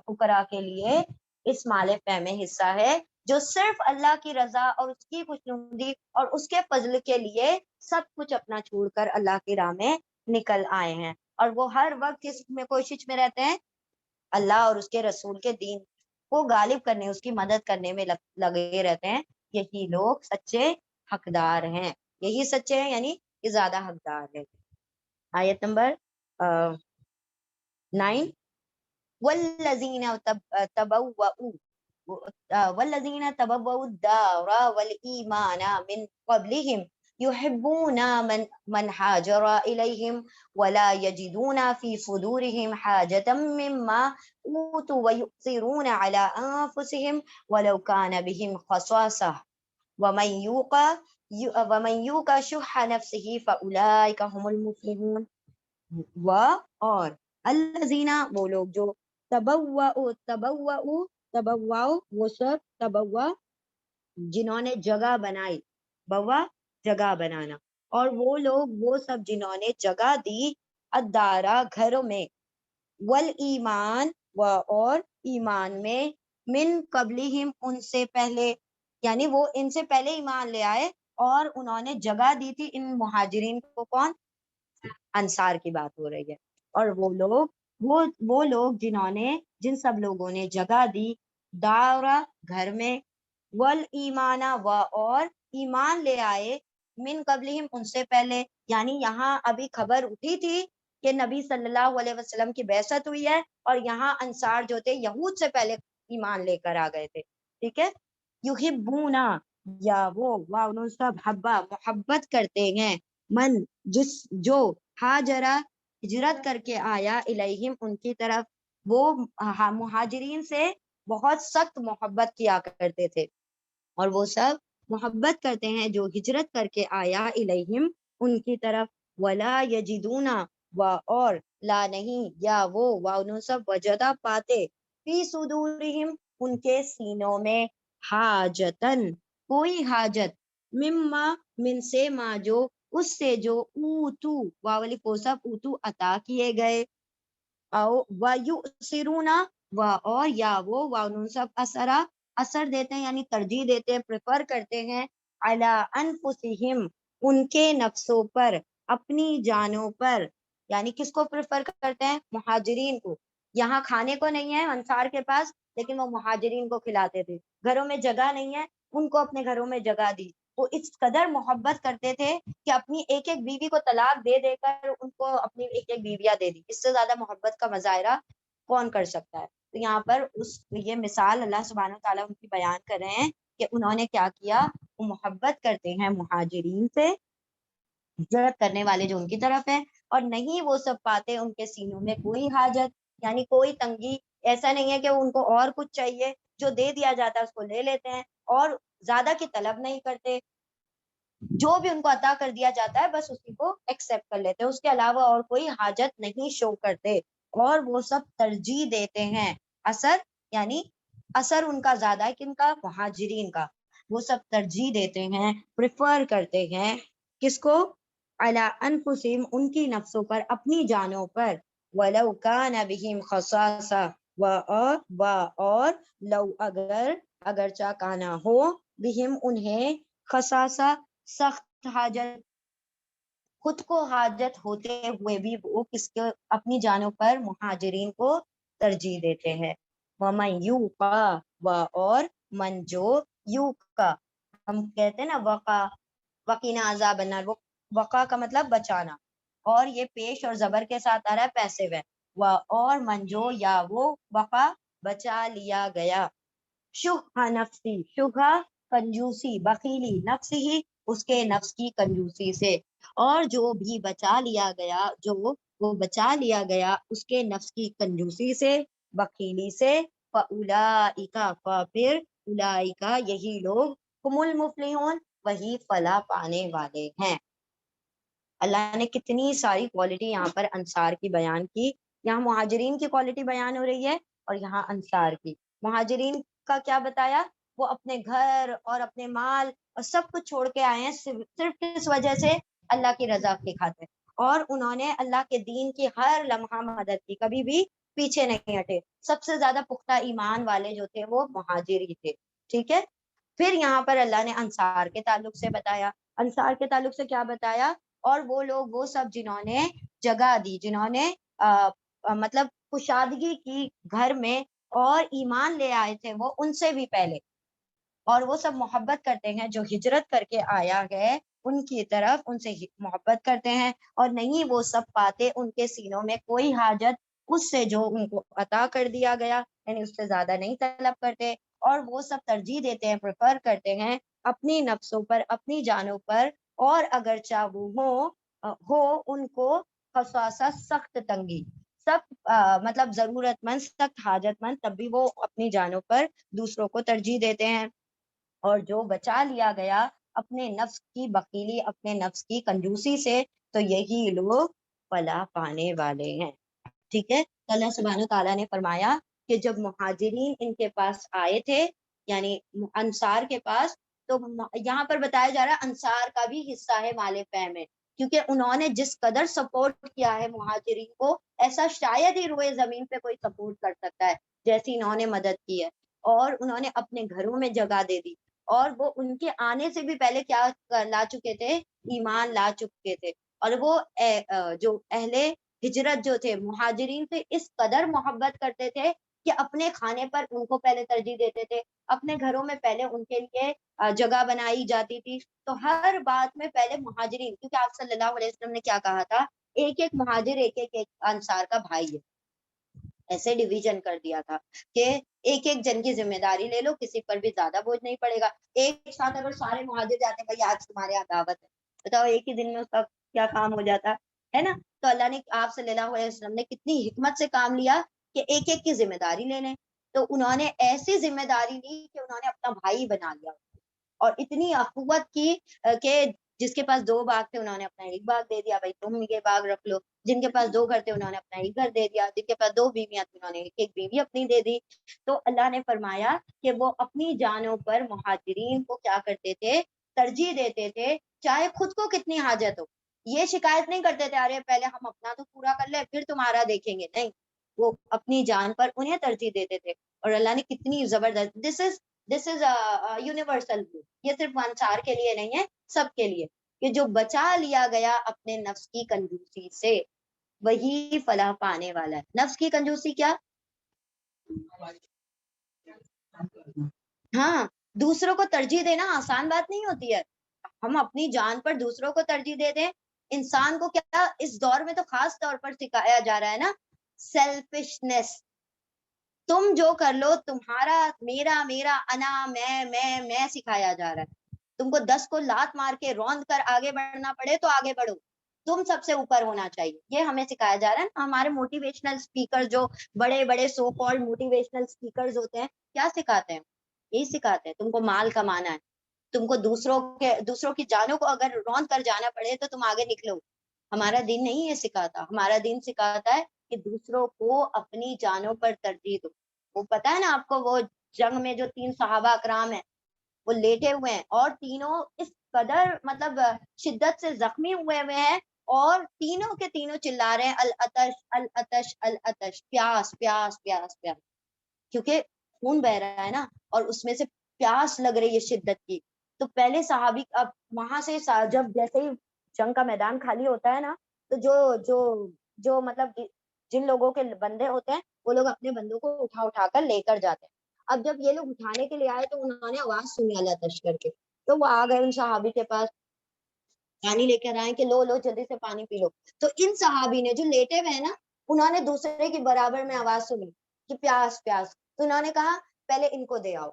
S1: فقراء کے لیے اس مال فے میں حصہ ہے، جو صرف اللہ کی رضا اور اس کی خوشنودی اور اس کے فضل کے لیے سب کچھ اپنا چھوڑ کر اللہ کی راہ میں نکل آئے ہیں، اور وہ ہر وقت کس میں کوشش میں رہتے ہیں؟ اللہ اور اس کے رسول کے دین کو غالب کرنے، اس کی مدد کرنے میں لگے رہتے ہیں، یہی لوگ سچے حقدار ہیں، یہی سچے ہیں یعنی کہ زیادہ حقدار ہے۔ آیت نمبر 9، والذین تبوؤوا الدار والایمان من قبلهم يحبون من هاجر إليهم ولا يجدون في صدورهم حاجة مما أوتوا ويؤثرون على أنفسهم ولو كان بهم خصاصة ومن يوق شح نفسه فأولئك هم المفلحون۔ اور الذین وہ لوگ جو تبوؤ وہ سب تبوا جنہوں نے جگہ بنائی، بوا جگہ بنانا، اور وہ لوگ وہ سب جنہوں نے جگہ دی الدارا گھروں میں، والایمان اور ایمان میں، من قبلہم ان سے پہلے، یعنی وہ ان سے پہلے ایمان لے آئے اور انہوں نے جگہ دی تھی ان مہاجرین کو، کون؟ انصار کی بات ہو رہی ہے۔ اور وہ لوگ جن سب لوگوں نے جگہ دی دارا گھر میں، والایمانہ اور ایمان لے آئے، من قبلہم ان سے پہلے، یعنی یہاں ابھی خبر اٹھی تھی کہ نبی صلی اللہ علیہ وسلم کی بعثت ہوئی ہے، اور یہاں انصار جو تھے یہود سے پہلے ایمان لے کر آ گئے تھے، ٹھیک ہے۔ یحبونا یا وہ انہوں سب حبا محبت کرتے ہیں، من جو ہاجرا ہجرت کر کے آیا، الیہم ان کی طرف، وہ مہاجرین سے بہت سخت محبت کیا کرتے تھے، اور وہ سب محبت کرتے ہیں جو ہجرت کر کے آیا الیہم ان کی طرف، ولا یجدونا اور لا نہیں یا وہ انہوں سب وجدہ پاتے، فی صدورہم ان کے سینوں میں، حاجتن کوئی حاجت، مما من سے ما جو اس سے جو اوتو واولی کوسب اوتو عطا کیے گئے، او ویؤثرون اور یا وہ انہوں سب اثر دیتے ہیں یعنی ترجیح دیتے ہیں، پریفر کرتے ہیں، علی انفسہم ان کے نفسوں پر، اپنی جانوں پر، یعنی کس کو پریفر کرتے ہیں؟ مہاجرین کو۔ یہاں کھانے کو نہیں ہے انصار کے پاس، لیکن وہ مہاجرین کو کھلاتے تھے، گھروں میں جگہ نہیں ہے، ان کو اپنے گھروں میں جگہ دی، وہ اس قدر محبت کرتے تھے کہ اپنی ایک ایک بیوی کو طلاق دے دے کر ان کو اپنی ایک ایک بیویاں دے دی، اس سے زیادہ محبت کا مظاہرہ کون کر سکتا ہے؟ تو یہاں پر یہ مثال اللہ سبحانہ تعالیٰ ان کی بیان کر رہے ہیں کہ انہوں نے کیا کیا، وہ محبت کرتے ہیں مہاجرین سے، ہجرت کرنے والے جو ان کی طرف ہیں، اور نہیں وہ سب پاتے ان کے سینوں میں کوئی حاجت، یعنی کوئی تنگی، ایسا نہیں ہے کہ ان کو اور کچھ چاہیے، جو دے دیا جاتا ہے اس کو لے لیتے ہیں، اور زیادہ کی طلب نہیں کرتے، جو بھی ان کو عطا کر دیا جاتا ہے بس اسی کو ایکسپٹ کر لیتے ہیں، اس کے علاوہ اور کوئی حاجت نہیں شو کرتے، اور وہ سب ترجیح دیتے ہیں، اثر یعنی اثر ان کا زیادہ ہے، کن کا؟ مہاجرین کا، وہ سب ترجیح دیتے ہیں، پریفر کرتے ہیں، کس کو؟ علی انفسہم ان کی نفسوں پر، اپنی جانوں پر، ولو کان بہم خصاصہ اور لو اگرچہ کانا ہو بہم انہیں خصاصہ سخت حاجت، خود کو حاجت ہوتے ہوئے بھی وہ کس کے اپنی جانوں پر مہاجرین کو ترجیح دیتے ہیں. وَمَن یوقع اور من جو یوقع، ہم کہتے ہیں نا وقینا عذاب النار، وقع کا مطلب بچانا، اور یہ پیش اور زبر کے ساتھ آ رہا ہے پیسو ہے. اور من جو یا وہ وقع بچا لیا گیا، شح نفسی، شبہ کنجوسی، بخیلی، نفسی ہی اس کے نفس کی کنجوسی سے، اور جو بھی بچا لیا گیا، جو وہ بچا لیا گیا اس کے نفس کی کنجوسی سے، بخیلی سے، فَأُولَئِکَ پھر اولئک یہی لوگ ہم المفلحون وہی فلاح پانے والے ہیں. اللہ نے کتنی ساری کوالٹی یہاں پر انصار کی بیان کی. یہاں مہاجرین کی کوالٹی بیان ہو رہی ہے اور یہاں انصار کی. مہاجرین کا کیا بتایا؟ وہ اپنے گھر اور اپنے مال اور سب کچھ چھوڑ کے آئے ہیں صرف کس وجہ سے؟ اللہ کی رضا کی خاطر، اور انہوں نے اللہ کے دین کی ہر لمحہ مدد کی، کبھی بھی پیچھے نہیں ہٹے. سب سے زیادہ پختہ ایمان والے جو تھے وہ مہاجر ہی تھے. ٹھیک ہے. پھر یہاں پر اللہ نے انصار کے تعلق سے بتایا. انصار کے تعلق سے کیا بتایا؟ اور وہ لوگ، وہ سب جنہوں نے جگہ دی، جنہوں نے مطلب کشادگی کی گھر میں اور ایمان لے آئے تھے وہ ان سے بھی پہلے، اور وہ سب محبت کرتے ہیں جو ہجرت کر کے آیا ہے ان کی طرف، ان سے محبت کرتے ہیں، اور نہیں وہ سب پاتے ان کے سینوں میں کوئی حاجت اس سے جو ان کو عطا کر دیا گیا، یعنی اس سے زیادہ نہیں طلب کرتے، اور وہ سب ترجیح دیتے ہیں، پریفر کرتے ہیں اپنی نفسوں پر، اپنی جانوں پر، اور اگرچہ وہ ہو ان کو خصاصہ سخت تنگی، سب مطلب ضرورت مند، سخت حاجت مند، تب بھی وہ اپنی جانوں پر دوسروں کو ترجیح دیتے ہیں. اور جو بچا لیا گیا اپنے نفس کی بخیلی، اپنے نفس کی کنجوسی سے، تو یہی لوگ فلاح پانے والے ہیں. ٹھیک ہے. اللہ سبحانہ و تعالیٰ نے فرمایا کہ جب مہاجرین ان کے پاس آئے تھے، یعنی انصار کے پاس، تو یہاں پر بتایا جا رہا ہے انصار کا بھی حصہ ہے مال فہ میں، کیونکہ انہوں نے جس قدر سپورٹ کیا ہے مہاجرین کو، ایسا شاید ہی روئے زمین پہ کوئی سپورٹ کر سکتا ہے جیسی انہوں نے مدد کی ہے. اور انہوں نے اپنے گھروں میں جگہ دے دی، اور وہ ان کے آنے سے بھی پہلے کیا لا چکے تھے؟ ایمان لا چکے تھے. اور وہ جو اہل ہجرت جو تھے مہاجرین سے اس قدر محبت کرتے تھے کہ اپنے کھانے پر ان کو پہلے ترجیح دیتے تھے، اپنے گھروں میں پہلے ان کے لیے جگہ بنائی جاتی تھی. تو ہر بات میں پہلے مہاجرین، کیونکہ آپ صلی اللہ علیہ وسلم نے کیا کہا تھا؟ ایک ایک مہاجر ایک انصار کا بھائی ہے، ایسے ڈویژن کر دیا تھا کہ ایک ایک جن کی ذمہ داری لے لو، کسی پر بھی زیادہ بوجھ نہیں پڑے گا. ایک ساتھ اگر سارے مہاجر جاتے ہیں، بھائی آج تمہارے یہاں دعوت ہے، بتاؤ ایک ہی دن میں اس کا کیا کام ہو جاتا ہے نا. تو اللہ نے، آپ صلی اللہ علیہ وسلم نے کتنی حکمت سے کام لیا کہ ایک ایک کی ذمہ داری لے لیں. تو انہوں نے ایسی ذمہ داری لی کہ انہوں نے اپنا بھائی بنا لیا، اور اتنی اخوت کی کہ جس کے پاس 2 باغ تھے انہوں نے اپنا 1 باغ دے دیا، بھائی تم یہ باغ رکھ لو. جن کے پاس 2 گھر تھے انہوں نے اپنا 1 گھر دے دیا. جن کے پاس 2 بیویاں تھیں انہوں نے 1 بیوی اپنی دے دی. تو اللہ نے فرمایا کہ وہ اپنی جانوں پر مہاجرین کو کیا کرتے تھے؟ ترجیح دیتے تھے، چاہے خود کو کتنی حاجت ہو. یہ شکایت نہیں کرتے تھے ارے پہلے ہم اپنا تو پورا کر لیں پھر تمہارا دیکھیں گے، نہیں، وہ اپنی جان پر انہیں ترجیح دیتے تھے. اور اللہ نے کتنی زبردست، دس از یونیورسل، یہ صرف انصار کے لیے نہیں ہے، سب کے لیے، کہ جو بچا لیا گیا اپنے نفس کی کنجوسی سے وہی فلاح پانے والا ہے. نفس کی کنجوسی کیا؟ ہاں، دوسروں کو ترجیح دینا آسان بات نہیں ہوتی ہے. ہم اپنی جان پر دوسروں کو ترجیح دے دیں. انسان کو کیا اس دور میں تو خاص طور پر سکھایا جا رہا ہے نا، سیلفشنس. تم جو کر لو، تمہارا، میرا، میرا، انا، میں سکھایا جا رہا ہے. تم کو 10 کو لات مار کے روند کر آگے بڑھنا پڑے تو آگے بڑھو، تم سب سے اوپر ہونا چاہیے. یہ ہمیں سکھایا جا رہا ہے. ہمارے موٹیویشنل اسپیکر، جو بڑے بڑے سو کالڈ موٹیویشنل اسپیکرز ہوتے ہیں، کیا سکھاتے ہیں؟ یہی سکھاتے ہیں تم کو مال کمانا ہے، تم کو دوسروں کی جانوں کو اگر روند کر جانا پڑے تو تم آگے نکلو. ہمارا دین نہیں یہ سکھاتا. ہمارا دین سکھاتا ہے کہ دوسروں کو اپنی جانوں پر ترجیح دو. وہ پتا ہے نا آپ کو، وہ جنگ میں جو 3 صحابہ اکرام ہیں وہ لیٹے ہوئے ہیں، اور تینوں اس قدر مطلب شدت سے زخمی ہوئے ہیں اور تینوں کے تینوں چلا رہے ہیں العطش العطش العطش، پیاس پیاس پیاس پیاس، کیونکہ خون بہ رہا ہے نا اور اس میں سے پیاس لگ رہی ہے شدت کی. تو پہلے صحابی اب وہاں سے جب جیسے ہی جنگ کا میدان خالی ہوتا ہے نا تو جو جو جو مطلب جن لوگوں کے بندے ہوتے ہیں وہ لوگ اپنے بندوں کو اٹھا کر لے کر جاتے ہیں. اب جب یہ لوگ اٹھانے کے لیے آئے تو انہوں نے آواز سنی اللہ تشکر کے، تو وہ آ گئے ان صحابی کے پاس، پانی لے کر آئے کہ لو لو جلدی سے پانی پی لو. تو ان صحابی نے جو لیٹے ہوئے ہیں نا انہوں نے دوسرے کی برابر میں آواز سنی کہ پیاس پیاس، تو انہوں نے کہا پہلے ان کو دے آؤ.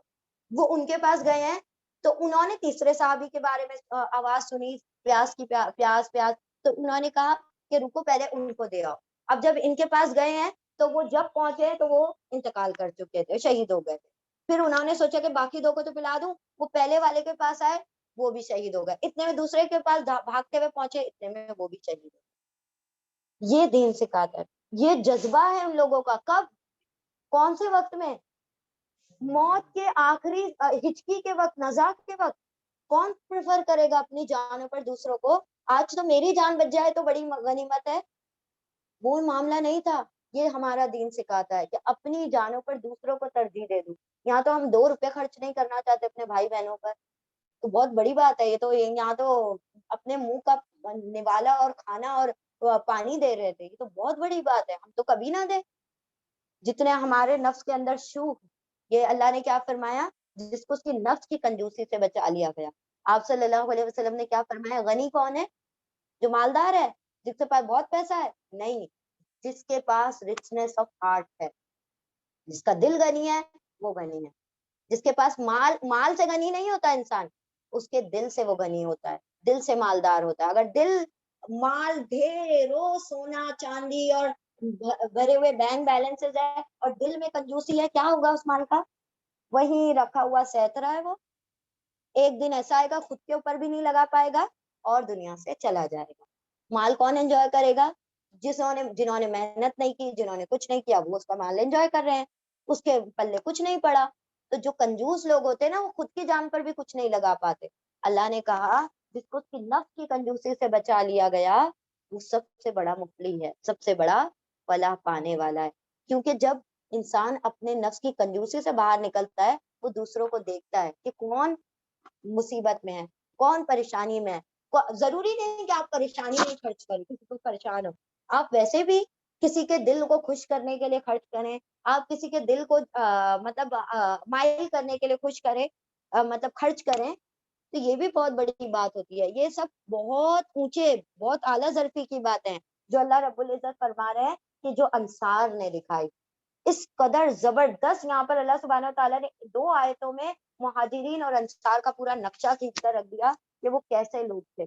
S1: وہ ان کے پاس گئے ہیں تو انہوں نے تیسرے صحابی کے بارے میں آواز سنی پیاس کی پیاس پیاس، تو انہوں نے کہا کہ رکو پہلے ان کو دے آؤ. اب جب ان کے پاس گئے ہیں تو وہ جب پہنچے تو وہ انتقال کر چکے تھے، شہید ہو گئے تھے. پھر انہوں نے سوچا کہ باقی دو کو تو پلا دوں، وہ پہلے والے کے پاس آئے وہ بھی شہید ہو گئے، اتنے میں دوسرے کے پاس بھاگتے ہوئے پہنچے، اتنے میں وہ بھی شہید ہو گئے. یہ دین سکھاتا ہے، یہ جذبہ ہے ان لوگوں کا. کب؟ کون سے وقت میں؟ موت کے آخری ہچکی کے وقت، نزا کے وقت. کون پریفر کرے گا اپنی جانوں پر دوسروں کو؟ آج تو میری جان بچ جائے تو بڑی غنیمت ہے، وہ معاملہ نہیں تھا. یہ ہمارا دین سکھاتا ہے کہ اپنی جانوں پر دوسروں کو ترجیح دے دوں. یہاں تو ہم 2 روپے خرچ نہیں کرنا چاہتے اپنے بھائی بہنوں پر، تو بہت بڑی بات ہے. یہ تو یہاں تو اپنے منہ کا نوالا اور کھانا اور پانی دے رہے تھے، یہ تو بہت بڑی بات ہے. ہم تو کبھی نہ دیں. جتنے ہمارے نفس کے اندر شوق، یہ اللہ نے کیا فرمایا، جس کو اس کی نفس کی کنجوسی سے بچا لیا گیا. آپ صلی اللہ علیہ وسلم نے کیا فرمایا، غنی کون ہے؟ جو مالدار ہے، جس کے پاس بہت پیسہ ہے؟ نہیں، جس کے پاس richness of heart ہے، جس کا دل غنی ہے وہ غنی ہے. جس کے پاس مال سے غنی نہیں ہوتا انسان، اس کے دل سے وہ غنی ہوتا ہے، دل سے مالدار ہوتا ہے. اگر دل مال ڈھیروں سونا چاندی اور بھرے ہوئے بینک بیلنسز ہے اور دل میں کنجوسی ہے، کیا ہوگا اس مال کا؟ وہیں رکھا ہوا سہت رہا ہے وہ. ایک دن ایسا آئے گا خود کے اوپر بھی نہیں لگا پائے گا اور دنیا سے چلا جائے گا. مال کون انجوائے کرے گا؟ جنہوں نے محنت نہیں کی، جنہوں نے کچھ نہیں کیا، وہ اس کا مال انجوائے کر رہے ہیں، اس کے پلے کچھ نہیں پڑا. تو جو کنجوس لوگ ہوتے ہیں نا وہ خود کی جان پر بھی کچھ نہیں لگا پاتے. اللہ نے کہا جس کو اس کی نفس کی کنجوسی سے بچا لیا گیا وہ سب سے بڑا مفلح ہے، سب سے بڑا فلاح پانے والا ہے. کیونکہ جب انسان اپنے نفس کی کنجوسی سے باہر نکلتا ہے وہ دوسروں کو دیکھتا ہے کہ کون مصیبت میں ہے، کون پریشانی میں ہے. ضروری نہیں کہ آپ پریشانی میں خرچ کریں، کسی کو پریشان ہو، آپ ویسے بھی کسی کے دل کو خوش کرنے کے لیے خرچ کریں، آپ کسی کے دل کو مطلب مائل کرنے کے لیے خوش کریں، مطلب خرچ کریں، تو یہ بھی بہت بڑی بات ہوتی ہے. یہ سب بہت اونچے بہت اعلیٰ ظرفی کی باتیں ہیں جو اللہ رب العزت فرما رہے ہیں کہ جو انصار نے دکھائی. اس قدر زبردست یہاں پر اللہ سبحانہ و تعالیٰ نے 2 آیتوں میں مہاجرین اور انصار کا پورا نقشہ کھینچ کر رکھ دیا کہ وہ کیسے لوگ تھے،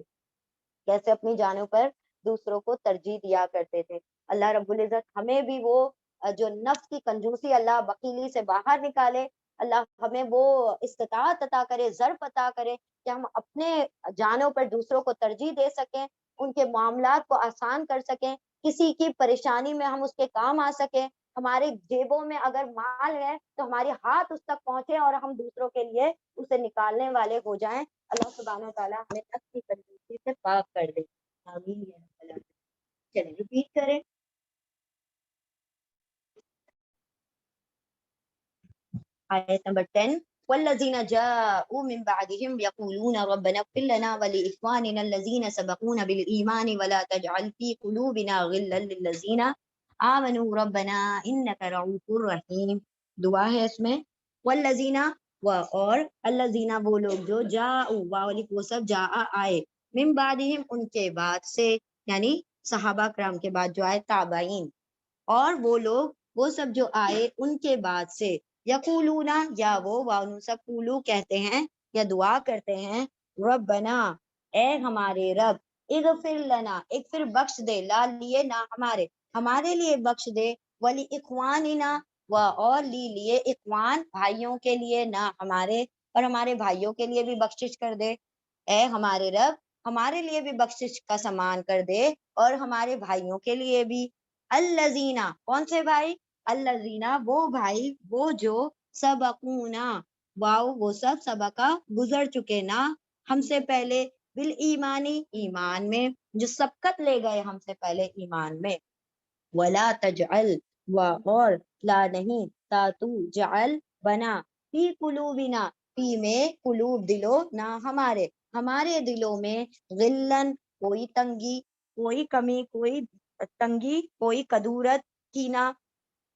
S1: کیسے اپنی جانوں پر دوسروں کو ترجیح دیا کرتے تھے. اللہ رب العزت ہمیں بھی وہ جو نفس کی کنجوسی اللہ بخیلی سے باہر نکالے. اللہ ہمیں وہ استطاعت عطا کرے، ظرف عطا کرے کہ ہم اپنے جانوں پر دوسروں کو ترجیح دے سکیں، ان کے معاملات کو آسان کر سکیں، کسی کی پریشانی میں ہم اس کے کام آ سکیں. ہمارے جیبوں میں اگر مال ہے تو ہمارے ہاتھ اس تک پہنچے اور ہم دوسروں کے لیے اسے نکالنے والے ہو جائیں. اللہ سبحانہ وتعالیٰ ہمیں نفس کی کنجوسی سے پاک کر دے. آمین یا رب العالمین. چلیں ریپیٹ کریں. آیت نمبر 10. والذین جاءوا من بعدهم یقولون ربنا اغفر لنا ولإخواننا الذین سبقونا بالایمان ولا تجعل في قلوبنا غلا للذین آمنوا ربنا انک رؤوف رحیم. دعا ہے اس میں. والذین اور الذین وہ لوگ جو جاءوا وہ سب جاء آئے، من بعدهم ان کے بعد سے، یعنی صحابہ کرام کے بعد جو آئے تابعین، اور وہ لوگ وہ سب جو آئے ان کے بعد سے، یقولون یا وہ وانسقولو کہتے ہیں یا دعا کرتے ہیں، ربنا اے ہمارے رب، اغفر لنا اغفر بخش دے، لا لیے نہ ہمارے لیے بخش دے، ولی اخواننا و اور لیے اخوان بھائیوں کے لیے، نہ ہمارے اور ہمارے بھائیوں کے لیے بھی بخشش کر دے. اے ہمارے رب ہمارے لیے بھی بخشش کا سامان کر دے اور ہمارے بھائیوں کے لیے بھی. الذین کون سے بھائی؟ الذین وہ بھائی وہ جو سبقونا واؤ وہ سب سبقہ گزر چکے، نا ہم سے پہلے، بالایمانی ایمان میں، جو سبقت لے گئے ہم سے پہلے ایمان میں، ولا تجعل اور لا نہیں، تاتو جعل بنا، فی قلوبنا، فی میں قلوب دلو نہ ہمارے دلوں میں، غلن کوئی تنگی، کوئی کمی، کوئی تنگی، کوئی کدورت، کینہ،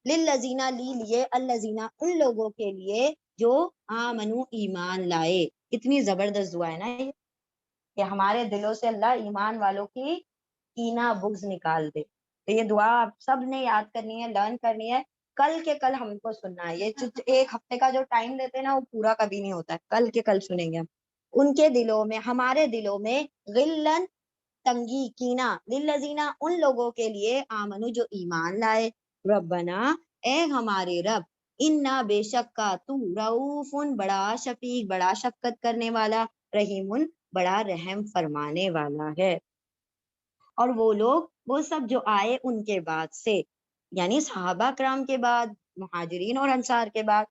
S1: للذین لیے، الذین ان لوگوں کے لیے جو آمنو ایمان لائے۔ کتنی زبردست دعا ہے نا یہ، کہ ہمارے دلوں سے اللہ ایمان والوں کی کینہ بغض نکال دے۔ تو یہ دعا آپ سب نے یاد کرنی ہے، لرن کرنی ہے، کل کے کل ہم کو سننا ہے۔ یہ ایک ہفتے کا جو ٹائم دیتے ہیں نا، وہ پورا کبھی نہیں ہوتا ہے، کل کے کل سنیں گے ہم۔ ان کے دلوں میں، ہمارے دلوں میں، غلن تنگی، کینہ، للذین ان لوگوں کے لیے، آمنو جو ایمان لائے، ربنا اے ہمارے رب، انا بے شک کا تو، رؤوف بڑا شفیق، بڑا شفقت کرنے والا، رحیم بڑا رحم فرمانے والا ہے۔ اور وہ لوگ، وہ سب جو آئے ان کے بعد سے، یعنی صحابہ کرام کے بعد، مہاجرین اور انصار کے بعد،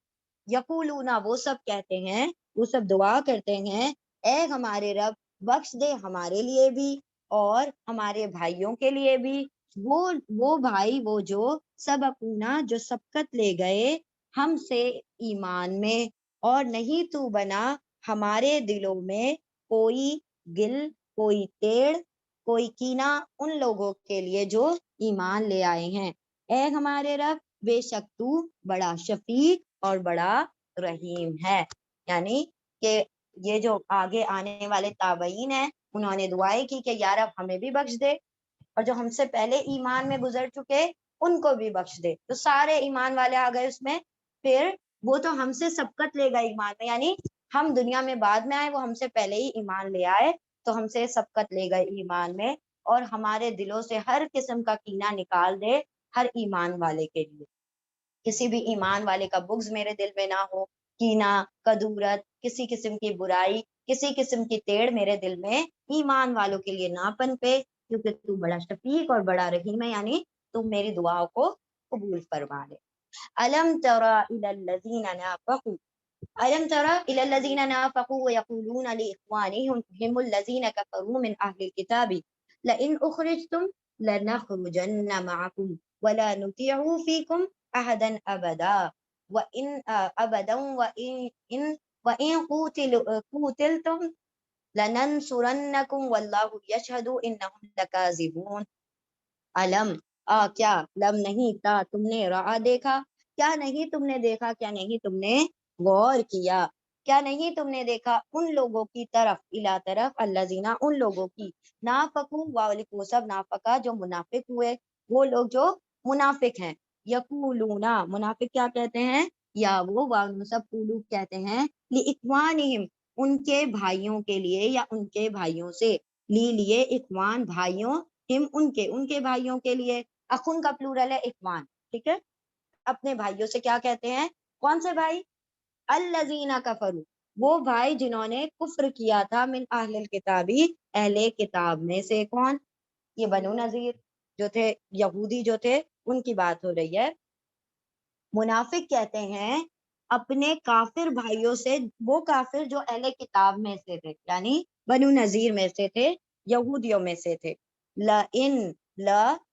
S1: یقولون وہ سب کہتے ہیں، وہ سب دعا کرتے ہیں، اے ہمارے رب بخش دے ہمارے لیے بھی اور ہمارے بھائیوں کے لیے بھی، وہ بھائی، وہ جو سبقونا جو سبقت لے گئے ہم سے ایمان میں، اور نہیں تو بنا ہمارے دلوں میں کوئی گل، کوئی ٹیڑھ، کوئی کینہ ان لوگوں کے لیے جو ایمان لے آئے ہیں۔ اے ہمارے رب بے شک تو بڑا شفیق اور بڑا رحیم ہے۔ یعنی کہ یہ جو آگے آنے والے تابعین ہیں، انہوں نے دعائیں کی کہ یا رب ہمیں بھی بخش دے، اور جو ہم سے پہلے ایمان میں گزر چکے ان کو بھی بخش دے۔ تو سارے ایمان والے آ گئے اس میں۔ پھر وہ تو ہم سے سبقت لے گئے ایمان میں، یعنی ہم دنیا میں بعد میں آئے، وہ ہم سے پہلے ہی ایمان لے آئے، تو ہم سے سبقت لے گئے ایمان میں، اور ہمارے دلوں سے ہر قسم کا کینہ نکال دے ہر ایمان والے کے لیے۔ کسی بھی ایمان والے کا بغض میرے دل میں نہ ہو، کینہ، کدورت، کسی قسم کی برائی، کسی قسم کی ٹیڑھ میرے دل میں ایمان والوں کے لیے نہ پنپے، کیونکہ تو بڑا شفیق اور بڑا رحیم ہے، یعنی تم میری دعاؤں کو قبول فرما لے۔ الم تر الی الذین نافقوا، الم تر الی الذین نافقوا ویقولون لاخوانهم الذین کفروا من اہل الکتاب لئن اخرجتم لنخرجن معکم ولا نطیع فیکم احدا ابدا وإن قوتلتم لننصرنکم واللہ یشہد انہم لکاذبون۔ علم کیا، لم نہیں، تا تم نے، رعا دیکھا، کیا نہیں تم نے دیکھا، کیا نہیں تم نے غور کیا، کیا نہیں تم نے دیکھا ان لوگوں کی طرف، الا طرف، الذین ان لوگوں کی، نافقوا وہ سب نافقہ جو منافق ہوئے، وہ لوگ جو منافق ہیں، یقولون منافق کیا کہتے ہیں، یا وہ سب قولو کہتے ہیں، لاخوانہم ان کے بھائیوں کے لیے، یا ان کے بھائیوں سے، لیے اخوان بھائیوں، ہم ان کے بھائیوں کے لیے، اخن کا پلورل ہے اخوان، ٹھیک ہے، اپنے بھائیوں سے کیا کہتے ہیں، کون سے بھائی، الذین کفروا وہ بھائی جنہوں نے کفر کیا تھا، من اہل الکتابی اہل کتاب میں سے، کون، یہ بنو نذیر جو تھے، یہودی جو تھے، ان کی بات ہو رہی ہے۔ منافق کہتے ہیں اپنے کافر بھائیوں سے، وہ کافر جو اہل کتاب میں سے تھے، یعنی بنو نذیر میں سے تھے، یہودیوں میں سے تھے،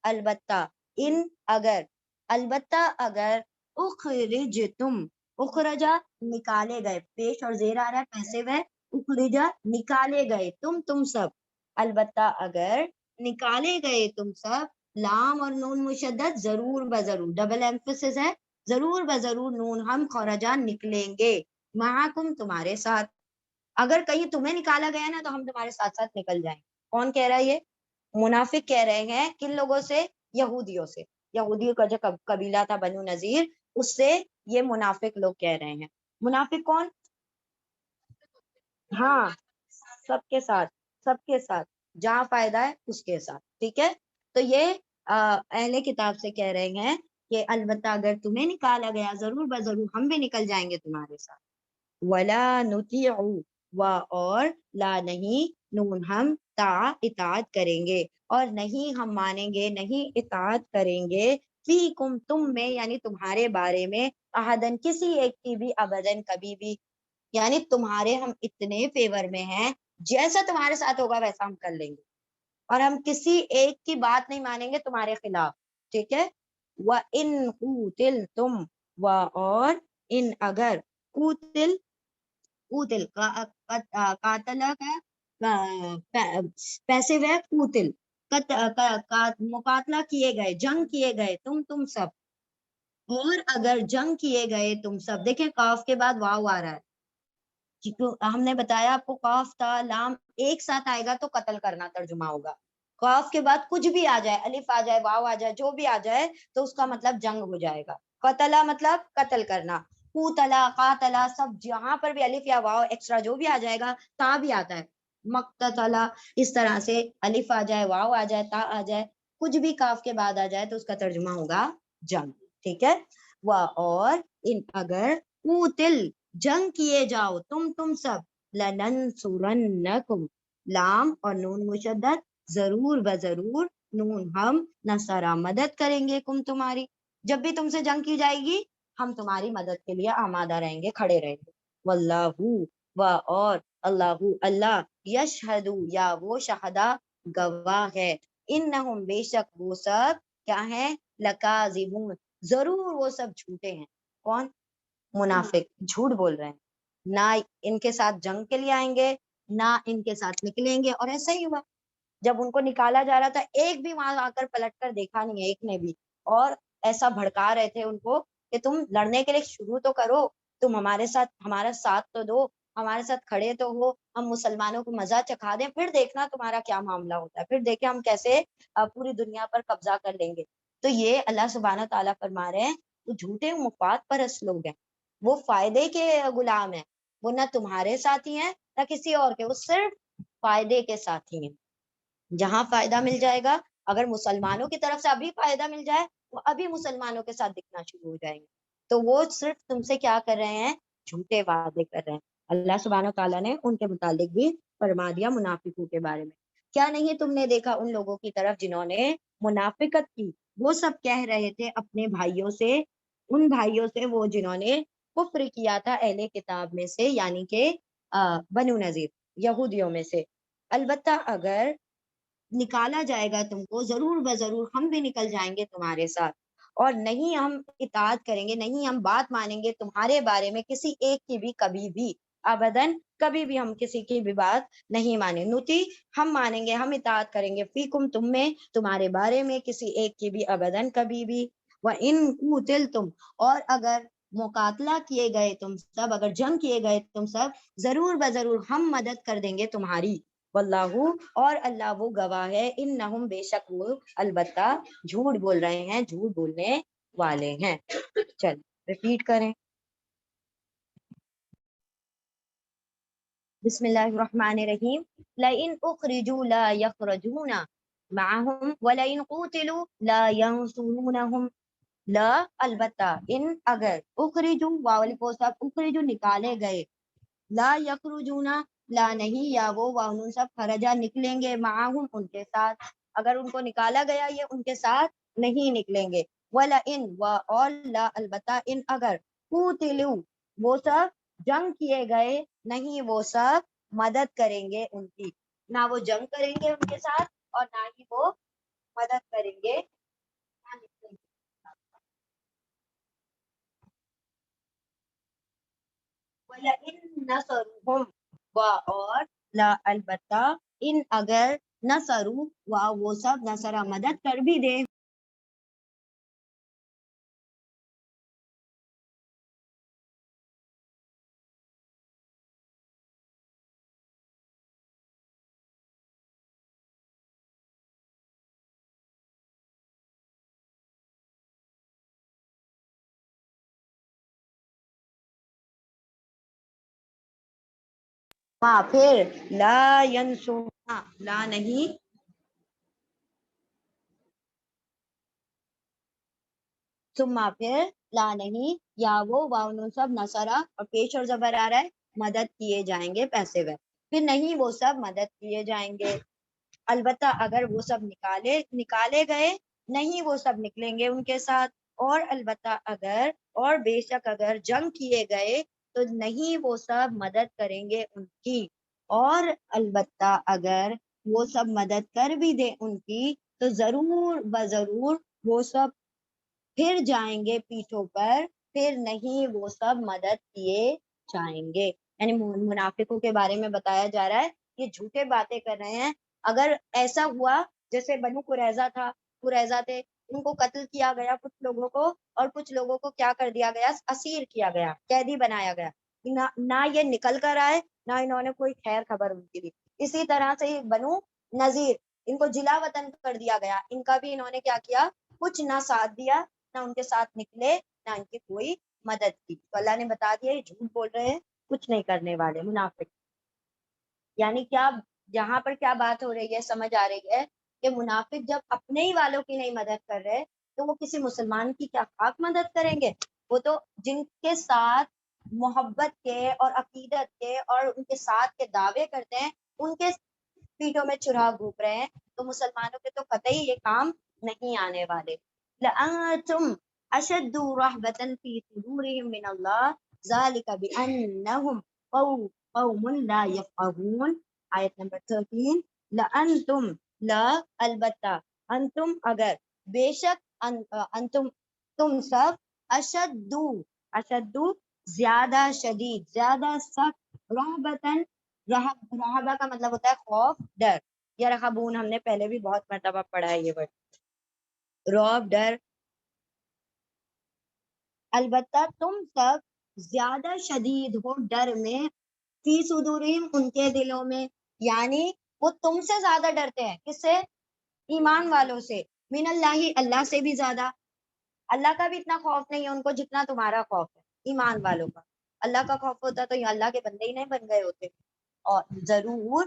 S1: البتہ، ان اگر، البتہ اگر، اخرجتم، اخرجا نکالے گئے، پیش اور زیر آ رہا ہے پیسے وہ، اخرجا نکالے گئے، تم سب، البتہ اگر نکالے گئے تم سب، لام اور نون مشدد، ضرور بضرور، ڈبل ایمفسس ہے، ضرور بضرور نون ہم خرجا نکلیں گے، معکم تمہارے ساتھ، اگر کہیں تمہیں نکالا گیا نا تو ہم تمہارے ساتھ ساتھ نکل جائیں۔ کون کہہ رہا ہے یہ، منافق کہہ رہے ہیں، کن لوگوں سے، یہودیوں سے، یہودیوں کا جو قبیلہ تھا بنو نذیر، اس سے یہ منافق لوگ کہہ رہے ہیں۔ منافق کون، ہاں، سب کے ساتھ، سب کے ساتھ جہاں فائدہ ہے اس کے ساتھ، ٹھیک ہے۔ تو یہ اہل کتاب سے کہہ رہے ہیں کہ البتہ اگر تمہیں نکالا گیا، ضرور بضرور ہم بھی نکل جائیں گے تمہارے ساتھ۔ ولا نطیع اور لا نہیں، نون ہم تا اطاعت کریں گے، اور نہیں ہم مانیں گے، نہیں اطاعت کریں گے، فیکم تم میں، یعنی تمہارے بارے میں، احدن کسی ایک کی بھی، ابدن کبھی بھی، یعنی تمہارے ہم اتنے فیور میں ہیں، جیسا تمہارے ساتھ ہوگا ویسا ہم کر لیں گے، اور ہم کسی ایک کی بات نہیں مانیں گے تمہارے خلاف، ٹھیک ہے؟ وَإِن قُوتِلْتُمْ، اور ان اگر، قوتل، قوتل قاتلہ کا پیسے ہے، قوتل مقاتلہ کیے گئے، جنگ کیے گئے تم سب، اور اگر جنگ کیے گئے تم سب، دیکھیں قاف کے بعد واو آ رہا ہے، ہم نے بتایا آپ کو قاف تا لام ایک ساتھ آئے گا تو قتل کرنا ترجمہ ہوگا، قاف کے بعد کچھ بھی آ جائے، الف آ جائے، واو آ جائے، جو بھی آ جائے تو اس کا مطلب جنگ ہو جائے گا، قتلا مطلب قتل کرنا، قوتلا قاتلا سب جہاں پر بھی الف یا واو ایکسٹرا جو بھی آ جائے گا، تا بھی آتا ہے، مقتتلا اس طرح سے الف آ جائے، واو آ جائے، تا آ جائے، کچھ بھی کاف کے بعد آ جائے تو اس کا ترجمہ ہوگا جنگ، ٹھیک ہے؟ اور ان اگر قوتل جنگ کیے جاؤ تم سب، لننصرنکم لام اور نون مشدد، ضرور بضرور نون ہم، نصرہ مدد کریں گے کم تمہاری، جب بھی تم سے جنگ کی جائے گی ہم تمہاری مدد کے لیے آمادہ رہیں گے، کھڑے رہیں گے، واللہ اور اللہ، اللہ یشہد یا وہ شہدا گواہ ہے، انہم بے شک وہ سب کیا ہیں، لکاذبون ضرور وہ سب جھوٹے ہیں، کون؟ منافق، جھوٹ بول رہے ہیں، نہ ان کے ساتھ جنگ کے لیے آئیں گے نہ ان کے ساتھ نکلیں گے، اور ایسا ہی ہوا جب ان کو نکالا جا رہا تھا، ایک بھی وہاں آ کر پلٹ کر دیکھا نہیں ہے، ایک نے بھی، اور ایسا بھڑکا رہے تھے ان کو کہ تم لڑنے کے لیے شروع تو کرو، تم ہمارے ساتھ، ہمارا ساتھ تو دو، ہمارے ساتھ کھڑے تو ہو، ہم مسلمانوں کو مزہ چکھا دیں، پھر دیکھنا تمہارا کیا معاملہ ہوتا ہے، پھر دیکھیں ہم کیسے پوری دنیا پر قبضہ کر لیں گے۔ تو یہ اللہ سبحانہ تعالیٰ فرما رہے ہیں وہ جھوٹے مفاد پرست لوگ ہیں، وہ فائدے کے غلام ہیں، وہ نہ تمہارے ساتھی ہیں نہ کسی اور کے، وہ صرف فائدے کے ساتھی ہیں، جہاں فائدہ مل جائے گا، اگر مسلمانوں کی طرف سے ابھی فائدہ مل جائے وہ ابھی مسلمانوں کے ساتھ دکھنا شروع ہو جائیں گے، تو وہ صرف تم سے کیا کر رہے ہیں، جھوٹے وعدے کر رہے ہیں۔ اللہ سبحانہ تعالیٰ نے ان کے متعلق بھی فرما دیا منافقوں کے بارے میں، کیا نہیں تم نے دیکھا ان لوگوں کی طرف جنہوں نے منافقت کی، وہ سب کہہ رہے تھے اپنے بھائیوں سے، ان بھائیوں سے وہ جنہوں نے کفر کیا تھا اہل کتاب میں سے، یعنی کہ بنو نذیر یہودیوں میں سے، البتہ اگر نکالا جائے گا تم کو، ضرور بضرور ہم بھی نکل جائیں گے تمہارے ساتھ، اور نہیں ہم اطاعت کریں گے، نہیں ہم بات مانیں گے تمہارے بارے میں کسی ایک کی بھی، کبھی بھی، ابداً کبھی بھی ہم کسی کی بھی بات نہیں مانیں، نتی ہم مانیں گے، ہم اطاعت کریں گے، فیکم تم میں، تمہارے بارے میں کسی ایک کی بھی، ابداً کبھی بھی، وَإِن قُوتِلْتُمْ اور اگر مقاتلہ کیے گئے تم سب، اگر جنگ کیے گئے تم سب، ضرور بضرور ہم مدد کر دیں گے تمہاری، واللہ اور اللہ وہ گواہ ہے، انہم بے شک وہ البتہ جھوٹ بول رہے ہیں، جھوٹ بولنے والے ہیں۔ چل ریپیٹ کریں، بسم اللہ الرحمن الرحیم، لئن اخرجوا لا یخرجون معهم ولئن قوتلوا لا ینصرونہم، لا البتہ، ان اگر، اخرجوا واو الفوسف، اخرجوا نکالے گئے، لا یخرجون لا نہیں یا وہ واؤن سب، خرجا نکلیں گے، معاہم ان کے ساتھ، اگر ان کو نکالا گیا یہ ان کے ساتھ نہیں نکلیں گے، ولا ان اور لا البتہ، ان اگر، قوتلوا وہ سب جنگ کیے گئے، نہیں وہ سب مدد کریں گے ان کی، نہ وہ جنگ کریں گے ان کے ساتھ اور نہ ہی وہ مدد کریں گے، وَلَئِن نَصَرُوهُمْ اور لا البتہ، ان اگر، نصروا وہ سب نصرہ مدد کر بھی دے، پھر لا ینصرون لا نہیں، ثم پھر لا نہیں یا وہ واؤن سب نصرہ اور پیش اور زبر آ رہا ہے، مدد کیے جائیں گے پیسے وے، پھر نہیں وہ سب مدد کیے جائیں گے، البتہ اگر وہ سب نکالے گئے، نہیں وہ سب نکلیں گے ان کے ساتھ، اور البتہ اگر، اور بے شک اگر جنگ کیے گئے تو نہیں وہ سب مدد کریں گے ان کی، اور البتہ اگر وہ سب مدد کر بھی دے ان کی تو ضرور بضرور وہ سب پھر جائیں گے پیٹھوں پر، پھر نہیں وہ سب مدد کیے جائیں گے. یعنی منافقوں کے بارے میں بتایا جا رہا ہے یہ جھوٹے باتیں کر رہے ہیں. اگر ایسا ہوا جیسے بنو قریظہ تھا، قریظہ تھے، ان کو قتل کیا گیا کچھ لوگوں کو، اور کچھ لوگوں کو کیا کر دیا گیا، اسیر کیا گیا، قیدی بنایا گیا، نہ یہ نکل کر آئے، نہ انہوں نے کوئی خیر خبر ان کی دی. اسی طرح سے بنو نذیر، ان کو جلا وطن کر دیا گیا، ان کا بھی انہوں نے کیا کیا، کچھ نہ ساتھ دیا، نہ ان کے ساتھ نکلے، نہ ان کی کوئی مدد کی. تو اللہ نے بتا دیا یہ جھوٹ بول رہے ہیں، کچھ نہیں کرنے والے منافق. یعنی کیا یہاں پر کیا بات ہو رہی ہے، سمجھ آ رہی ہے کہ منافق جب اپنے ہی والوں کی نہیں مدد کر رہے تو وہ کسی مسلمان کی کیا خاک مدد کریں گے. وہ تو جن کے ساتھ محبت کے اور عقیدت کے اور ان کے ساتھ کے دعوے کرتے ہیں ان کے پیٹوں میں چراغ گھوپ رہے ہیں، تو مسلمانوں کے تو قطعی یہ کام نہیں آنے والے. لَأَنْتُمْ أَشَدُّ رَهْبَةً فِي صُدُورِهِمْ مِنَ اللَّهِ ذَلِكَ بِأَنَّهُمْ قوم لا يفقهون. آیت نمبر 13. لَأَنْتُمْ، لا البتہ، انتم اگر، بے شک انتم تم سب، اشد زیادہ شدید، زیادہ سخت، رہبتاً، رہبہ کا مطلب ہوتا ہے خوف، ڈر. یا رہبون ہم نے پہلے بھی بہت مرتبہ پڑھا ہے یہ ورڈ، رعب، ڈر. البتہ تم سب زیادہ شدید ہو ڈر میں، فی صدورہم ان کے دلوں میں، یعنی وہ تم سے زیادہ ڈرتے ہیں. کس سے؟ ایمان والوں سے. من اللہ، اللہ سے بھی زیادہ. اللہ کا بھی اتنا خوف نہیں ہے ان کو جتنا تمہارا خوف ہے ایمان والوں کا. اللہ کا خوف ہوتا تو یہ اللہ کے بندے ہی نہیں بن گئے ہوتے. اور ضرور،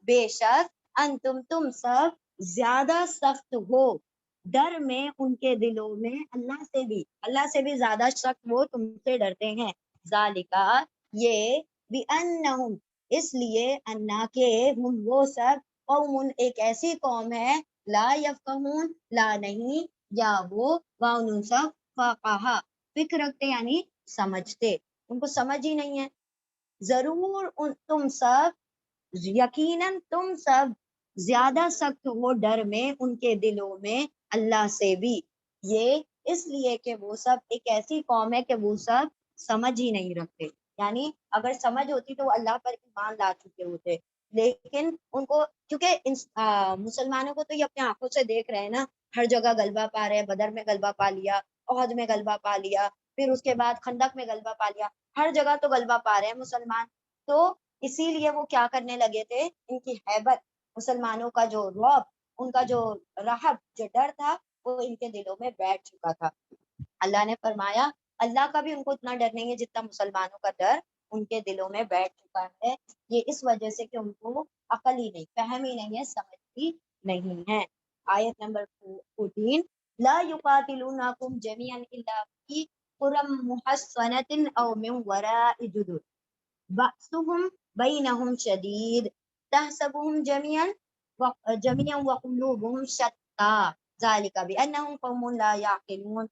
S1: بے شک، انتم تم سب زیادہ سخت ہو ڈر میں ان کے دلوں میں، اللہ سے بھی زیادہ سخت وہ تم سے ڈرتے ہیں. ذالکا، یہ، بِأَنَّهُمْ، اس لیے، انا کے، ہم وہ سب، قوم ایک ایسی قوم ہے، لا یفقہون، لا نہیں، یا وہ، واؤن سب، فقہا فکر رکھتے یعنی سمجھتے، ان کو سمجھ ہی نہیں ہے. ضرور تم سب، یقیناً تم سب زیادہ سخت ہو ڈر میں ان کے دلوں میں اللہ سے بھی. یہ اس لیے کہ وہ سب ایک ایسی قوم ہے کہ وہ سب سمجھ ہی نہیں رکھتے. یعنی اگر سمجھ ہوتی تو وہ اللہ پر ایمان لا چکے ہوتے، لیکن ان کو کیونکہ مسلمانوں کو تو یہ اپنے آنکھوں سے دیکھ رہے ہیں نا، ہر جگہ غلبہ پا رہے ہیں. بدر میں غلبہ پا لیا، احد میں غلبہ پا لیا، پھر اس کے بعد خندق میں غلبہ پا لیا، ہر جگہ تو غلبہ پا رہے ہیں مسلمان. تو اسی لیے وہ کیا کرنے لگے تھے، ان کی ہیبت، مسلمانوں کا جو رعب، ان کا جو رہب، جو ڈر تھا وہ ان کے دلوں میں بیٹھ چکا تھا. اللہ نے فرمایا اللہ کا بھی ان کو اتنا ڈر نہیں ہے جتنا مسلمانوں کا ڈر ان کے دلوں میں بیٹھ چکا ہے. یہ اس وجہ سے کہ ان کو عقل ہی نہیں، فہم ہی نہیں ہے، سمجھ ہی نہیں ہے. آیت نمبر 14. لا یقاتلونکم جمیعا الا فی قری محصنۃ او من وراء جدر بأسهم بینہم شدید تحسبهم جميعا وقلوبهم شتى ذلك بأنهم قوم لا يعقلون.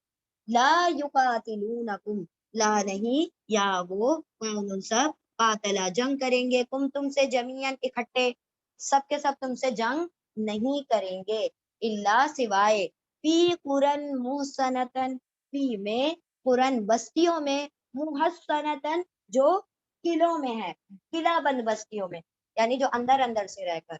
S1: لا یقاتلونکم، لا نہیں، یا وہ، قوم سب، قاتلا جنگ کریں گے، تم سے، جمیعا اکٹھے، سب کے سب تم سے جنگ نہیں کریں گے، الا سوائے، فی قرن محصنۃ، فی میں، قرن بستیوں میں، محصنۃ جو قلعوں میں ہے، قلعہ بند بستیوں میں، یعنی جو اندر اندر سے رہ کر.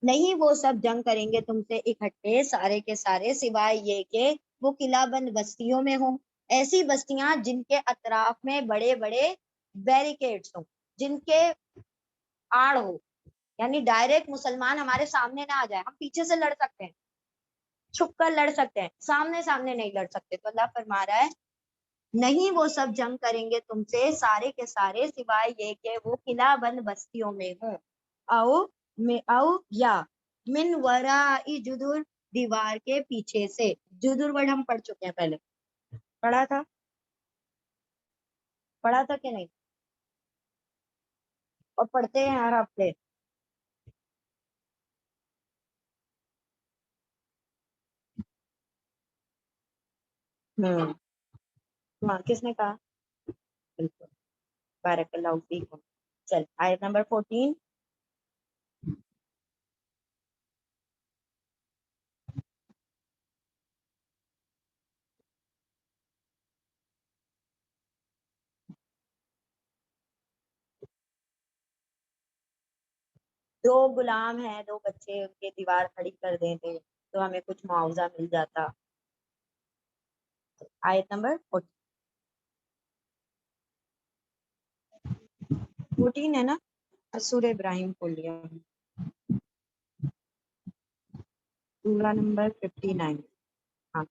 S1: نہیں وہ سب جنگ کریں گے تم سے اکٹھے سارے کے سارے، سوائے یہ کہ وہ قلعہ بند بستیوں میں ہوں، ایسی بستیاں جن کے اطراف میں بڑے بڑے بیریکیڈز ہوں، جن کے آڑ ہو، یعنی ڈائریکٹ مسلمان ہمارے سامنے نہ آ جائے، ہم پیچھے سے لڑ سکتے ہیں، چھپ کر لڑ سکتے ہیں، سامنے سامنے نہیں لڑ سکتے. تو اللہ فرما رہا ہے نہیں وہ سب جنگ کریں گے تم سے سارے کے سارے، سوائے یہ کہ وہ قلعہ بند بستیوں میں ہوں، او یا من وراء جدر، دیوار کے پیچھے سے. جدر ورڈ ہم پڑھ چکے ہیں پہلے، پڑھا تھا کہ نہیں، اور پڑھتے ہیں ہر ہفتے. ہاں، کس نے کہا؟ بالکل، بارک اللہ فیکم. چل آیت نمبر 14. دو غلام ہیں، دو بچے، ان کے دیوار کھڑی کر دیتے تو ہمیں کچھ معاوضہ مل جاتا. آیت نمبر 14 ہے نا. سورہ ابراہیم کھول لیا، سورہ نمبر 59. ہاں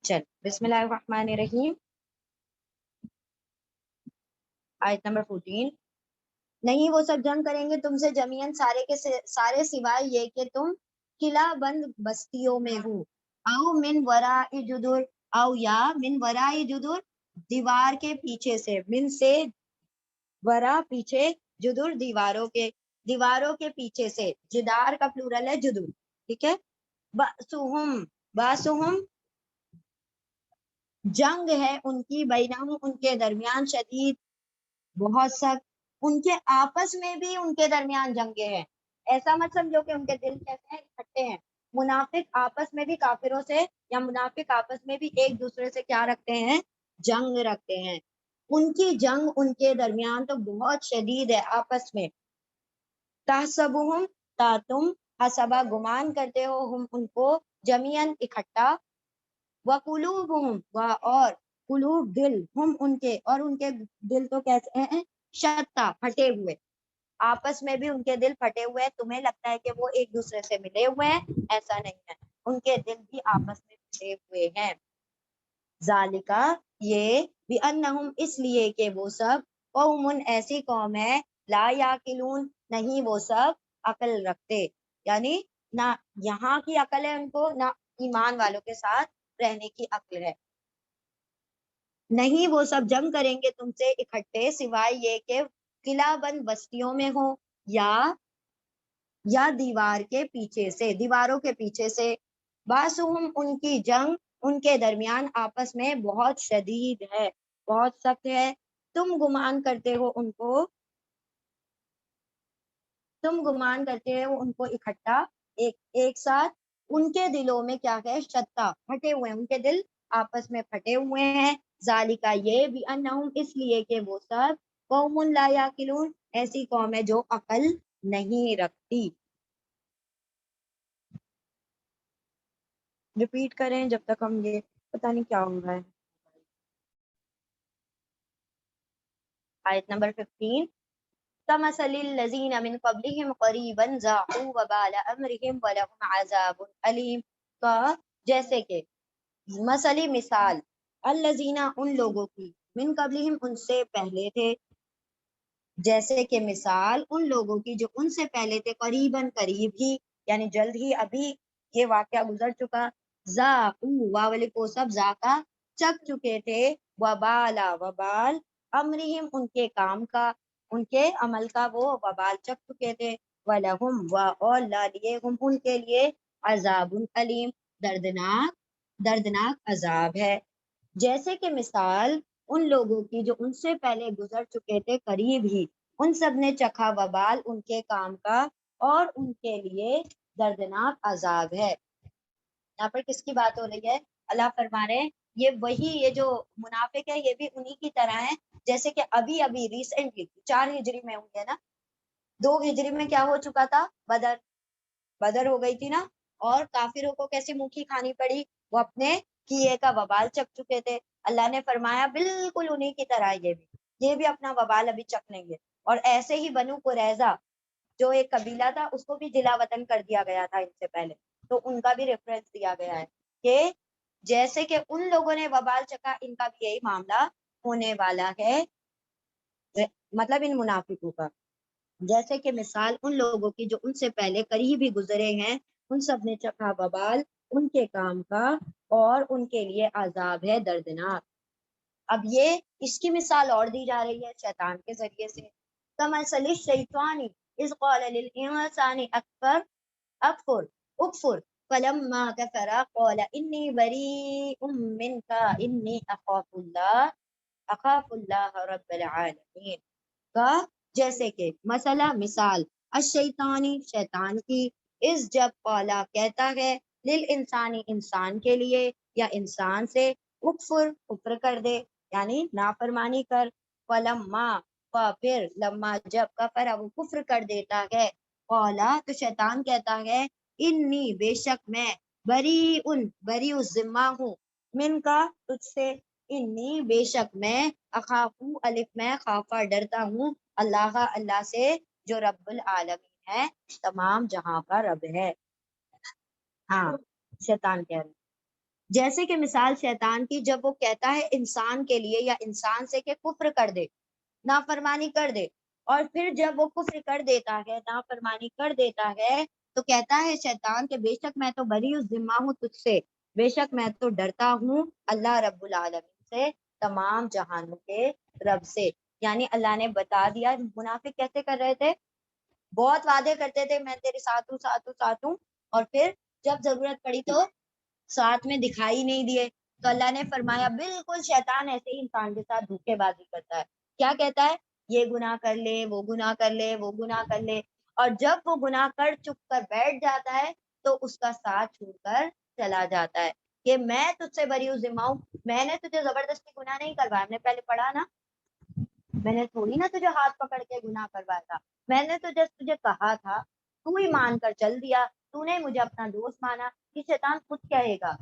S1: چل بسم اللہ الرحمن الرحیم. آیت نمبر 14. نہیں وہ سب جنگ کریں گے تم سے جمیعاً سارے کے سارے سوائے یہ کہ تم قلعہ بند بستیوں میں ہو، او من وراء جدر، او یا من وراء جدر دیوار کے پیچھے سے، من سے ورا پیچھے، جدر دیواروں کے پیچھے سے. جدار کا پلورل ہے جدر، ٹھیک ہے. باسہم جنگ ہے ان کی، بینہم ان کے درمیان، شدید بہت سخت، ان کے آپس میں بھی ان کے درمیان جنگیں ہیں. ایسا مت سمجھو کہ ان کے دل کیسے ہیں، اکٹھے ہیں. منافق آپس میں بھی کافروں سے، یا منافق آپس میں بھی ایک دوسرے سے کیا رکھتے ہیں، جنگ رکھتے ہیں. ان کی جنگ ان کے درمیان تو بہت شدید ہے آپس میں. تحسبہم تا تم حسبا گمان کرتے ہو، ہم ان کو، جمیعاً اکٹھا، وقلوبہم اور قلوب دل، ہم ان کے، اور ان کے دل تو کیسے ہیں، شتا پھٹے ہوئے. آپس میں بھی ان کے دل پھٹے ہوئے ہیں. تمہیں لگتا ہے کہ وہ ایک دوسرے سے ملے ہوئے ہیں، ایسا نہیں ہے، ان کے دل بھی آپس میں پھٹے ہوئے ہیں. ذالکا یہ، بِأَنَّهُمْ اس لیے کہ وہ سب، قوم ایسی قوم ہے، لا یاقلون نہیں وہ سب عقل رکھتے. یعنی نہ یہاں کی عقل ہے ان کو، نہ ایمان والوں کے ساتھ رہنے کی عقل ہے. نہیں وہ سب جنگ کریں گے تم سے اکٹھے سوائے یہ کہ قلعہ بند بستیوں میں ہو، یا دیوار کے پیچھے سے، دیواروں کے پیچھے سے. باسہم ان کی جنگ ان کے درمیان آپس میں بہت شدید ہے، بہت سخت ہے. تم گمان کرتے ہو ان کو اکٹھا، ایک ساتھ. ان کے دلوں میں کیا ہے، شتا پھٹے ہوئے ہیں، ان کے دل آپس میں پھٹے ہوئے ہیں. ذالکا یہ، بِأَنَّهُمْ اس لیے کہ وہ سب، قوم لا یاقلون ایسی قوم ہے جو عقل نہیں رکھتی. ریپیٹ کریں جب تک ہم یہ پتہ نہیں کیا ہو رہا ہے. آیت نمبر 15. كمثل الذين من قبلهم قريبا ذاقوا وبال امرهم ولهم عذاب الیم. کا جیسے کہ، مثلی مثال، الذین ان لوگوں کی، من قبلہم ان سے پہلے تھے، جیسے کہ مثال ان لوگوں کی جو ان سے پہلے تھے، قریباً قریب ہی، یعنی جلد ہی، ابھی یہ واقعہ گزر چکا. ذاقوا واولی کو سب ذاقا چک چکے تھے، وبالا وبال امرہم ان کے کام کا، ان کے عمل کا وہ وبال چک چکے تھے. وَلَهُمْ اور لیے ہم ان کے لیے، عذاب علیم دردناک عذاب ہے. جیسے کہ مثال ان لوگوں کی جو ان سے پہلے گزر چکے تھے قریب ہی، ان سب نے چکھا وبال ان کے کام کا، اور ان کے لیے دردناک عذاب ہے. یہاں پر کس کی بات ہو رہی ہے؟ اللہ فرما رہے ہیں یہ وہی، یہ جو منافق ہے یہ بھی انہی کی طرح ہے جیسے کہ ابھی ریسنٹلی 4 ہجری میں ہوں گے نا، 2 ہجری میں کیا ہو چکا تھا، بدر ہو گئی تھی نا، اور کافروں کو کیسی منہ کی کھانی پڑی، وہ اپنے کیے کا وبال چک چکے تھے. اللہ نے فرمایا بالکل انہی کی طرح یہ بھی اپنا وبال ابھی چک لیں گے. اور ایسے ہی بنو قریظہ جو ایک قبیلہ تھا اس کو بھی جلا وطن کر دیا گیا تھا ان سے پہلے، تو ان کا بھی ریفرنس دیا گیا ہے کہ جیسے کہ ان لوگوں نے وبال چکا، ان کا بھی یہی معاملہ ہونے والا ہے، مطلب ان منافقوں کا. جیسے کہ مثال ان لوگوں کی جو ان سے پہلے قریب ہی گزرے ہیں، ان سب نے چکھا وبال ان کے کام کا، اور ان کے لیے عذاب ہے دردناک. اب یہ اس کی مثال اور دی جا رہی ہے شیطان کے ذریعے سے. کمثل الشیطان اذ قال للانسان اکفر فلما کفر قال انی بریء منک انی اخاف اللہ اخاف اللہ رب العالمین کا، جیسے کہ مسئلہ مثال الشیطانی شیطان کی، اس جب قالا کہتا ہے لل انسانی انسان کے لیے یا انسان سے، کفر کفر کر دے یعنی نافرمانی کر، فلما پھر لما جب کفر وہ کفر کر دیتا ہے، قالا تو شیطان کہتا ہے انی بے شک میں بری ذمہ ہوں، من کا تجھ سے، انی بے شک میں، اخافو الف میں خافا ڈرتا ہوں، اللہ اللہ سے جو رب العالمین ہے، تمام جہاں کا رب ہے۔ ہاں شیطان کہہ رہا ہے جیسے کہ مثال شیطان کی جب وہ کہتا ہے انسان کے لیے یا انسان سے کہ کفر کر دے، نافرمانی کر دے، اور پھر جب وہ کفر کر دیتا ہے، نافرمانی کر دیتا ہے، تو کہتا ہے شیطان کہ بے شک میں تو بری ذمہ ہوں تجھ سے، بے شک میں تو ڈرتا ہوں اللہ رب العالمین سے، تمام جہانوں کے رب سے۔ یعنی اللہ نے بتا دیا منافق کیسے کر رہے تھے، بہت وعدے کرتے تھے میں تیرے ساتھ ہوں ساتھ ہوں ساتھ ہوں، اور پھر جب ضرورت پڑی تو ساتھ میں دکھائی نہیں دیے۔ تو اللہ نے فرمایا بالکل شیطان ایسے ہی انسان کے ساتھ دھوکے بازی کرتا ہے، کیا کہتا ہے یہ گناہ کر لے، وہ گناہ کر لے، وہ گناہ کر لے، اور جب وہ گناہ کر چپ کر بیٹھ جاتا ہے تو اس کا ساتھ چھوڑ کر چلا جاتا ہے کہ میں تجھ سے بری ذمہ ہوں، میں نے تجھے زبردستی گناہ نہیں کروایا، ہم نے پہلے پڑھا نا، میں نے تھوڑی نا تجھے ہاتھ پکڑ کے گناہ کروایا تھا، میں نے تجھے کہا تھا، تو ہی مان کر چل دیا، تو نے مجھے اپنا دوست مانا۔ یہ شیطان خود کہے گا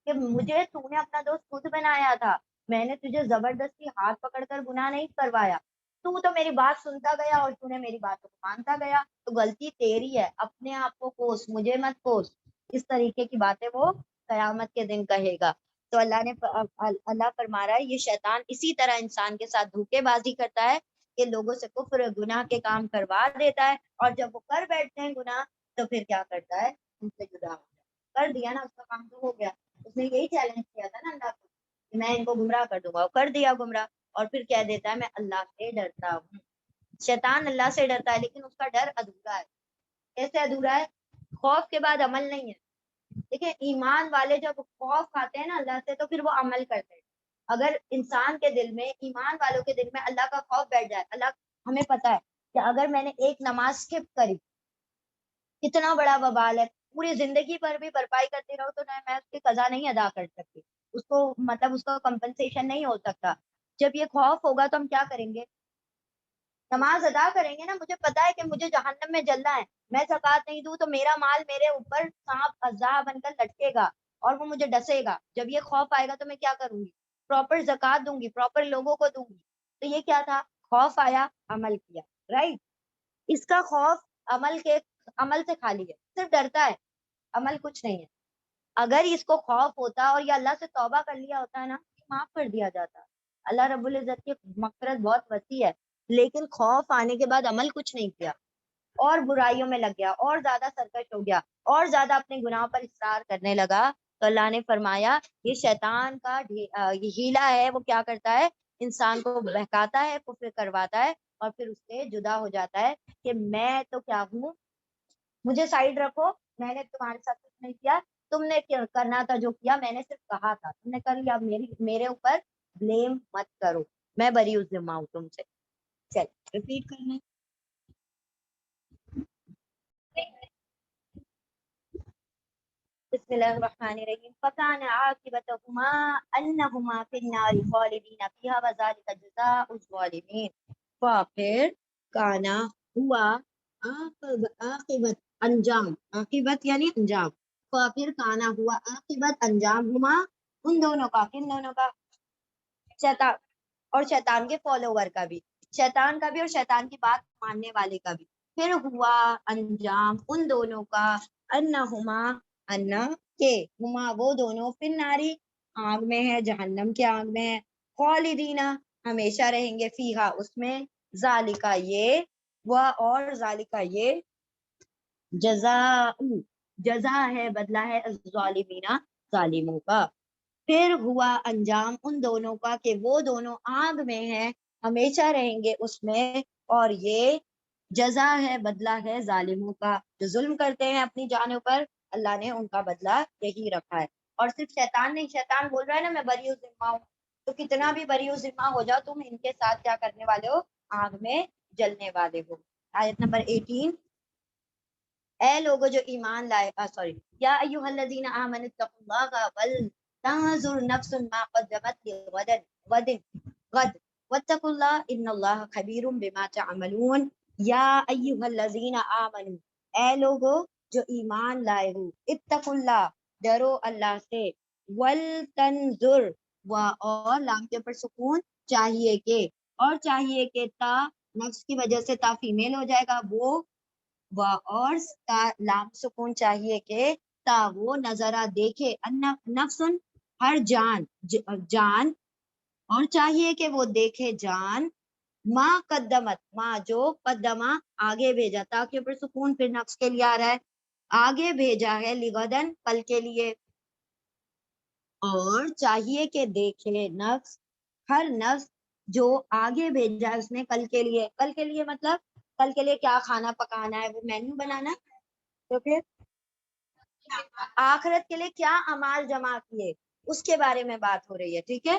S1: کہ مجھے تو نے اپنا دوست خود بنایا تھا، میں نے تجھے زبردستی ہاتھ پکڑ کر گناہ نہیں کروایا، تو میری بات سنتا گیا اور تو نے میری باتوں کو مانتا گیا، تو غلطی تیری ہے، اپنے آپ کو کوس، مجھے مت کوس۔ اس طریقے کی باتیں وہ قیامت کے دن کہے گا۔ تو اللہ فرما رہا ہے یہ شیطان اسی طرح انسان کے ساتھ دھوکے بازی کرتا ہے کہ لوگوں سے کفر گناہ کے کام کروا دیتا ہے، اور جب وہ کر بیٹھتے ہیں گناہ تو پھر کیا کرتا ہے، ان سے جدا ہو جاتا ہے۔ کر دیا نا، اس کا کام تو ہو گیا، اس نے یہی چیلنج کیا تھا نا اللہ کو کہ میں ان کو گمراہ کر دوں گا، کر دیا گمراہ، اور پھر کہہ دیتا ہے میں اللہ سے ڈرتا ہوں۔ شیطان اللہ سے ڈرتا ہے لیکن اس کا ڈر ادھورا ہے۔ کیسے ادھورا ہے؟ خوف کے بعد عمل نہیں ہے۔ دیکھیں ایمان والے جب خوف کھاتے ہیں نا اللہ سے تو پھر وہ عمل کرتے ہیں۔ اگر انسان کے دل میں، ایمان والوں کے دل میں اللہ کا خوف بیٹھ جائے، اللہ ہمیں پتا ہے کہ اگر میں نے ایک نماز اسکپ کری کتنا بڑا وبال ہے، پوری زندگی پر بھی بھرپائی کرتے رہو تو میں اس کی قضا نہیں ادا کر سکتی، اس کو مطلب اس کا کمپنسیشن نہیں ہو سکتا۔ جب یہ خوف ہوگا تو ہم کیا کریں گے، نماز ادا کریں گے نا۔ مجھے پتا ہے کہ مجھے جہنم میں جلنا ہے، میں زکوٰۃ نہیں دوں تو میرا مال میرے اوپر سانپ ازا بن کر لٹکے گا اور وہ مجھے ڈسے گا۔ جب یہ خوف آئے گا تو میں کیا کروں گی، پراپر زکوٰۃ دوں گی، پراپر لوگوں کو دوں گی۔ تو یہ کیا تھا، خوف آیا عمل کیا، رائٹ۔ اس کا خوف عمل سے خالی ہے، صرف ڈرتا ہے، عمل کچھ نہیں ہے۔ اگر اس کو خوف ہوتا اور یہ اللہ سے توبہ کر لیا ہوتا ہے نا، معاف کر دیا جاتا۔ اللہ رب العزت کی مغفرت بہت وسیع ہے، لیکن خوف آنے کے بعد عمل کچھ نہیں کیا، اور برائیوں میں لگ گیا، اور زیادہ سرکش ہو گیا، اور زیادہ اپنے گناہ پر اصرار کرنے لگا۔ تو اللہ نے فرمایا یہ شیطان کا یہ ہیلا ہے، وہ کیا کرتا ہے، انسان کو بہکاتا ہے، کفر کرواتا ہے، اور پھر اس سے جدا ہو جاتا ہے کہ میں تو کیا ہوں، مجھے سائڈ رکھو، میں نے تمہارے ساتھ کچھ نہیں کیا، تم نے کرنا تھا جو کیا، میں نے صرف کہا تھا، تم نے کر لیا، میرے اوپر بلیم مت کرو، میں بری ذمہ ہوں تم سے۔ چل ریپیٹ کرنا بسم اللہ الرحمن الرحیم۔ فَكَانَ عَاقِبَتُهُمَا أَنَّهُمَا فِي النَّارِ خَالِدِينَ فِيهَا وَذَلِكَ جَزَاءُ الظَّالِمِينَ۔ پھر کانا ہوا عاقبت انجام، عاقبت یعنی انجام، پھر کانا ہوا عاقبت انجام ہما ان دونوں کا، کن دونوں کا، شیطان اور شیطان کے فالوور کا بھی، شیطان کا بھی اور شیطان کی بات ماننے والے کا بھی، پھر ہوا انجام ان دونوں کا، انہما انا کے، ہما وہ دونوں، فی الناری آگ میں ہے، جہنم کے آگ میں ہے، خالدینا ہمیشہ رہیں گے، فیہا اس میں، ذالکا یہ، وہ اور ذالکا یہ، جزا ہے بدلہ ہے، الظالمین ظالموں کا۔ پھر ہوا انجام ان دونوں کا کہ وہ دونوں آگ میں ہیں، ہمیشہ رہیں گے اس میں، اور یہ جزا ہے بدلہ ہے ظالموں کا، جو ظلم کرتے ہیں اپنی جانوں پر، اللہ نے ان کا بدلہ یہی رکھا ہے۔ اور صرف شیطان نہیں، شیطان بول رہا ہے نا میں بری ذمہ ہوں، تو کتنا بھی بری و ذمہ ہو جاؤ تم ان کے ساتھ کیا کرنے والے ہو؟ آگ میں جلنے والے ہو۔ آیت نمبر 18، اے لوگو جو ایمان لائے، سوری، یا ایھا الذین آمنوا اتقوا اللہ ولتنظر نفس ما قدمت لغد غد واتقوا اللہ ان اللہ خبیر بما تعملون۔ یا ایھا الذین آمنوا، اے لوگو جو ایمان لائے ہو، اتقوا اللہ، ڈرو اللہ سے، ولتنظر، اور لام کے اوپر سکون، چاہیے کہ، اور چاہیے کہ تا نفس کی وجہ سے تا فیمیل ہو جائے گا، وہ اور لام سکون چاہیے کہ تا وہ نظرہ دیکھے، نفس ہر جان، جان، اور چاہیے کہ وہ دیکھے جان، ماں قدمت، ماں جو قدمہ آگے بھیجا، تا کے اوپر سکون پھر نفس کے لیے آ رہا ہے، آگے بھیجا ہے، لغدن کل کے لیے، اور چاہیے کہ دیکھے نفس، ہر نفس جو آگے بھیجا ہے اس نے کل کے لیے، کل کے لیے مطلب کل کے لیے کیا کھانا پکانا ہے، وہ مینیو بنانا، تو پھر آخرت کے لیے کیا اعمال جمع کیے اس کے بارے میں بات ہو رہی ہے، ٹھیک ہے۔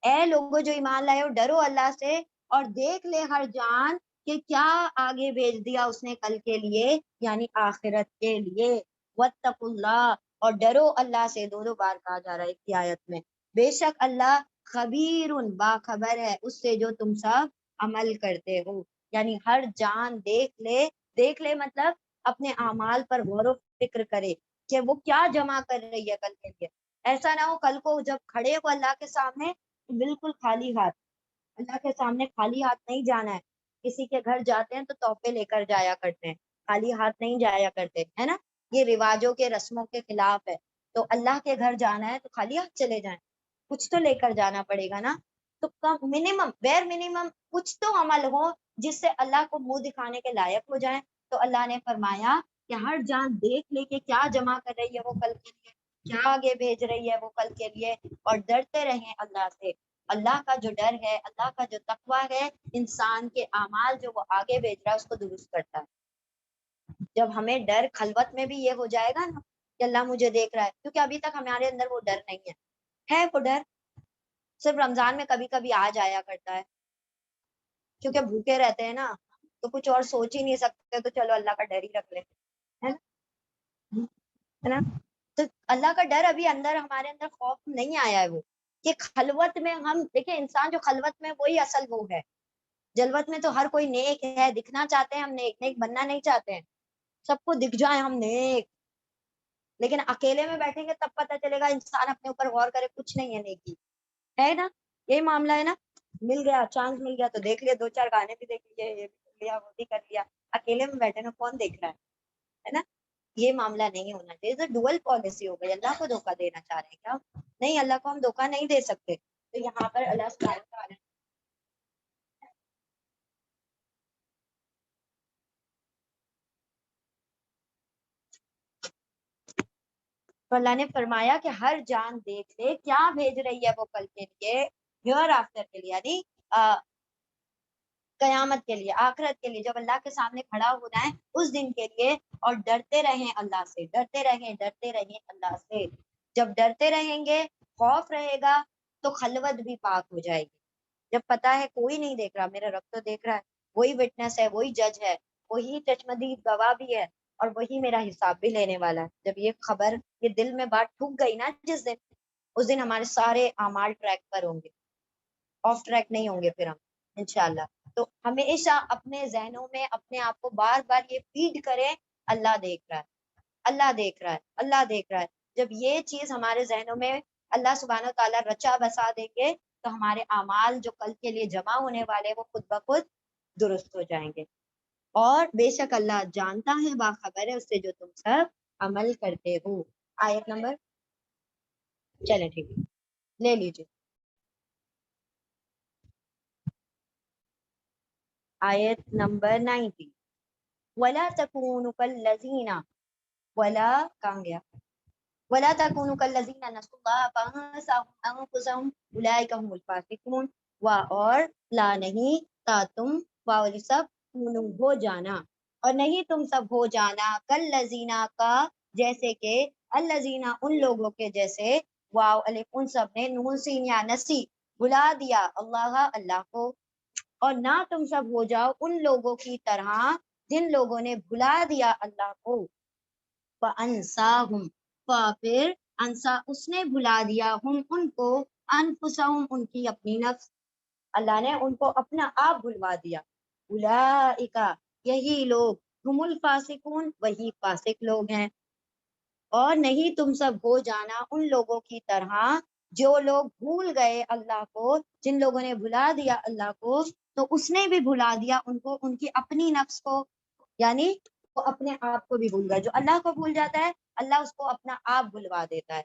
S1: اے لوگوں جو ایمان لائے ہو، ڈرو اللہ سے اور دیکھ لے ہر جان کہ کیا آگے بھیج دیا اس نے کل کے لیے، یعنی آخرت کے لیے، واتقوا اللہ، اور ڈرو اللہ سے، دو بار کہا جا رہا ہے ایک آیت میں، بے شک اللہ خبیر، باخبر ہے اس سے جو تم سب عمل کرتے ہو، یعنی ہر جان دیکھ لے مطلب اپنے اعمال پر غور و فکر کرے کہ وہ کیا جمع کر رہی ہے کل کے لیے، ایسا نہ ہو کل کو جب کھڑے ہو اللہ کے سامنے بالکل خالی ہاتھ، اللہ کے سامنے خالی ہاتھ نہیں جانا ہے، کسی کے گھر جاتے ہیں تو تحفے لے کر جایا کرتے ہیں، خالی ہاتھ نہیں جایا کرتے، ہے نا، یہ رواجوں کے رسموں کے خلاف ہے، تو اللہ کے گھر جانا ہے تو خالی ہاتھ چلے جائیں، کچھ تو لے کر جانا پڑے گا نا، تو کم منیمم بیر منیمم کچھ تو عمل ہو جس سے اللہ کو منہ دکھانے کے لائق ہو جائیں، تو اللہ نے فرمایا کہ ہر جان دیکھ لے کہ کیا جمع کر رہی ہے وہ کل کے لیے، کیا آگے بھیج رہی ہے وہ کل کے لیے، اور ڈرتے رہیں اللہ سے، اللہ کا جو ڈر ہے، اللہ کا جو تقویٰ ہے، انسان کے اعمال جو وہ آگے بھیج رہا ہے اس کو درست کرتا ہے۔ جب ہمیں ڈر خلوت میں بھی یہ ہو جائے گا نا کہ اللہ مجھے دیکھ رہا ہے، کیونکہ ابھی تک ہمارے اندر وہ ڈر نہیں ہے وہ ڈر صرف رمضان میں کبھی کبھی آ جایا کرتا ہے، کیونکہ بھوکے رہتے ہیں نا تو کچھ اور سوچ ہی نہیں سکتے، تو چلو اللہ کا ڈر ہی رکھ لیں، ہے نا، تو اللہ کا ڈر ابھی اندر ہمارے اندر خوف نہیں آیا ہے، وہ کہ خلوت میں ہم دیکھیں، انسان جو خلوت میں وہی اصل وہ ہے، جلوت میں تو ہر کوئی نیک ہے، دکھنا چاہتے ہیں ہم نیک بننا نہیں چاہتے ہیں، سب کو دکھ جائے ہم نیک، لیکن اکیلے میں بیٹھیں گے تب پتہ چلے گا انسان اپنے اوپر غور کرے کچھ نہیں ہے نیکی، ہے نا، یہی معاملہ ہے نا، مل گیا چانس مل گیا تو دیکھ لیا، دو چار گانے بھی دیکھ لیے، یہ بھی کر لیا وہ بھی کر لیا، اکیلے میں بیٹھے نا کون دیکھ رہا ہے نا، یہ معاملہ نہیں ہونا چاہیے، تو ڈوئل پالیسی ہو گئی، اللہ کو دھوکہ دینا چاہ رہے ہیں کیا؟ نہیں، اللہ کو ہم دھوکہ نہیں دے سکتے، تو یہاں پر اللہ سبحانہ وتعالی تو اللہ نے فرمایا کہ ہر جان دیکھ لے کیا بھیج رہی ہے وہ کل کے لیے، ہیئر آفٹر کے لیے، یعنی قیامت کے لیے، آخرت کے لیے، جب اللہ کے سامنے کھڑا ہونا ہے اس دن کے لیے، اور ڈرتے رہیں اللہ سے، ڈرتے رہیں اللہ سے، جب ڈرتے رہیں گے، خوف رہے گا، تو خلوت بھی پاک ہو جائے گی، جب پتا ہے کوئی نہیں دیکھ رہا، میرا رب تو دیکھ رہا ہے، وہی وٹنس ہے، وہی جج ہے، وہی چشمدید گواہ بھی ہے، اور وہی میرا حساب بھی لینے والا ہے، جب یہ خبر، یہ دل میں بات ٹھک گئی نا جس دن، اس دن ہمارے سارے اعمال ٹریک پر ہوں گے، آف ٹریک نہیں ہوں گے پھر ہم انشاءاللہ۔ تو ہمیشہ اپنے ذہنوں میں اپنے آپ کو بار بار یہ فیڈ کریں، اللہ دیکھ رہا ہے، اللہ دیکھ رہا ہے، اللہ دیکھ رہا ہے، جب یہ چیز ہمارے ذہنوں میں اللہ سبحانہ وتعالیٰ رچا بسا دیں گے تو ہمارے اعمال جو کل کے لیے جمع ہونے والے وہ خود بخود درست ہو جائیں گے، اور بے شک اللہ جانتا ہے، باخبر ہے اس سے جو تم سب عمل کرتے ہو۔ آیت نمبر، چلیں ٹھیک ہے لے لیجیے، آیت نمبر 90، وَلَا تَكُونُوا كَالَّذِينَ، ولا کہاں گیا، وَلَا تَكُونُوا كَالَّذِينَ نَسُوا اللَّهَ فَأَنسَاهُمْ أَنفُسَهُمْ أُولَٰئِكَ هُمُ الْفَاسِقُونَ، اور لا نہیں تا تم واؤ سب کونوا ہو جانا، اور نہیں تم سب ہو جانا، کالذین کا جیسے کہ، الذین ان لوگوں کے جیسے، واؤ الف ان سب نے نون سین یا نسی بھلا دیا اللہ اللہ کو، اور نہ تم سب ہو جاؤ ان لوگوں کی طرح جن لوگوں نے بھلا دیا اللہ کو، فَأَنْسَاهُمْ، پھر انسا اس نے بھلا دیا ہم ان کو، انفسہم ان کی اپنی نفس، اللہ نے ان کو اپنا آپ بھلوا دیا، اولئک یہی لوگ، ہم الفاسقون وہی فاسق لوگ ہیں، اور نہیں تم سب ہو جانا ان لوگوں کی طرح جو لوگ بھول گئے اللہ کو، جن لوگوں نے بھلا دیا اللہ کو تو اس نے بھی بھلا دیا ان کو ان کی اپنی نفس کو، یعنی وہ اپنے آپ کو بھی بھول گئے، جو اللہ کو بھول جاتا ہے اللہ اس کو اپنا آپ بھلوا دیتا ہے،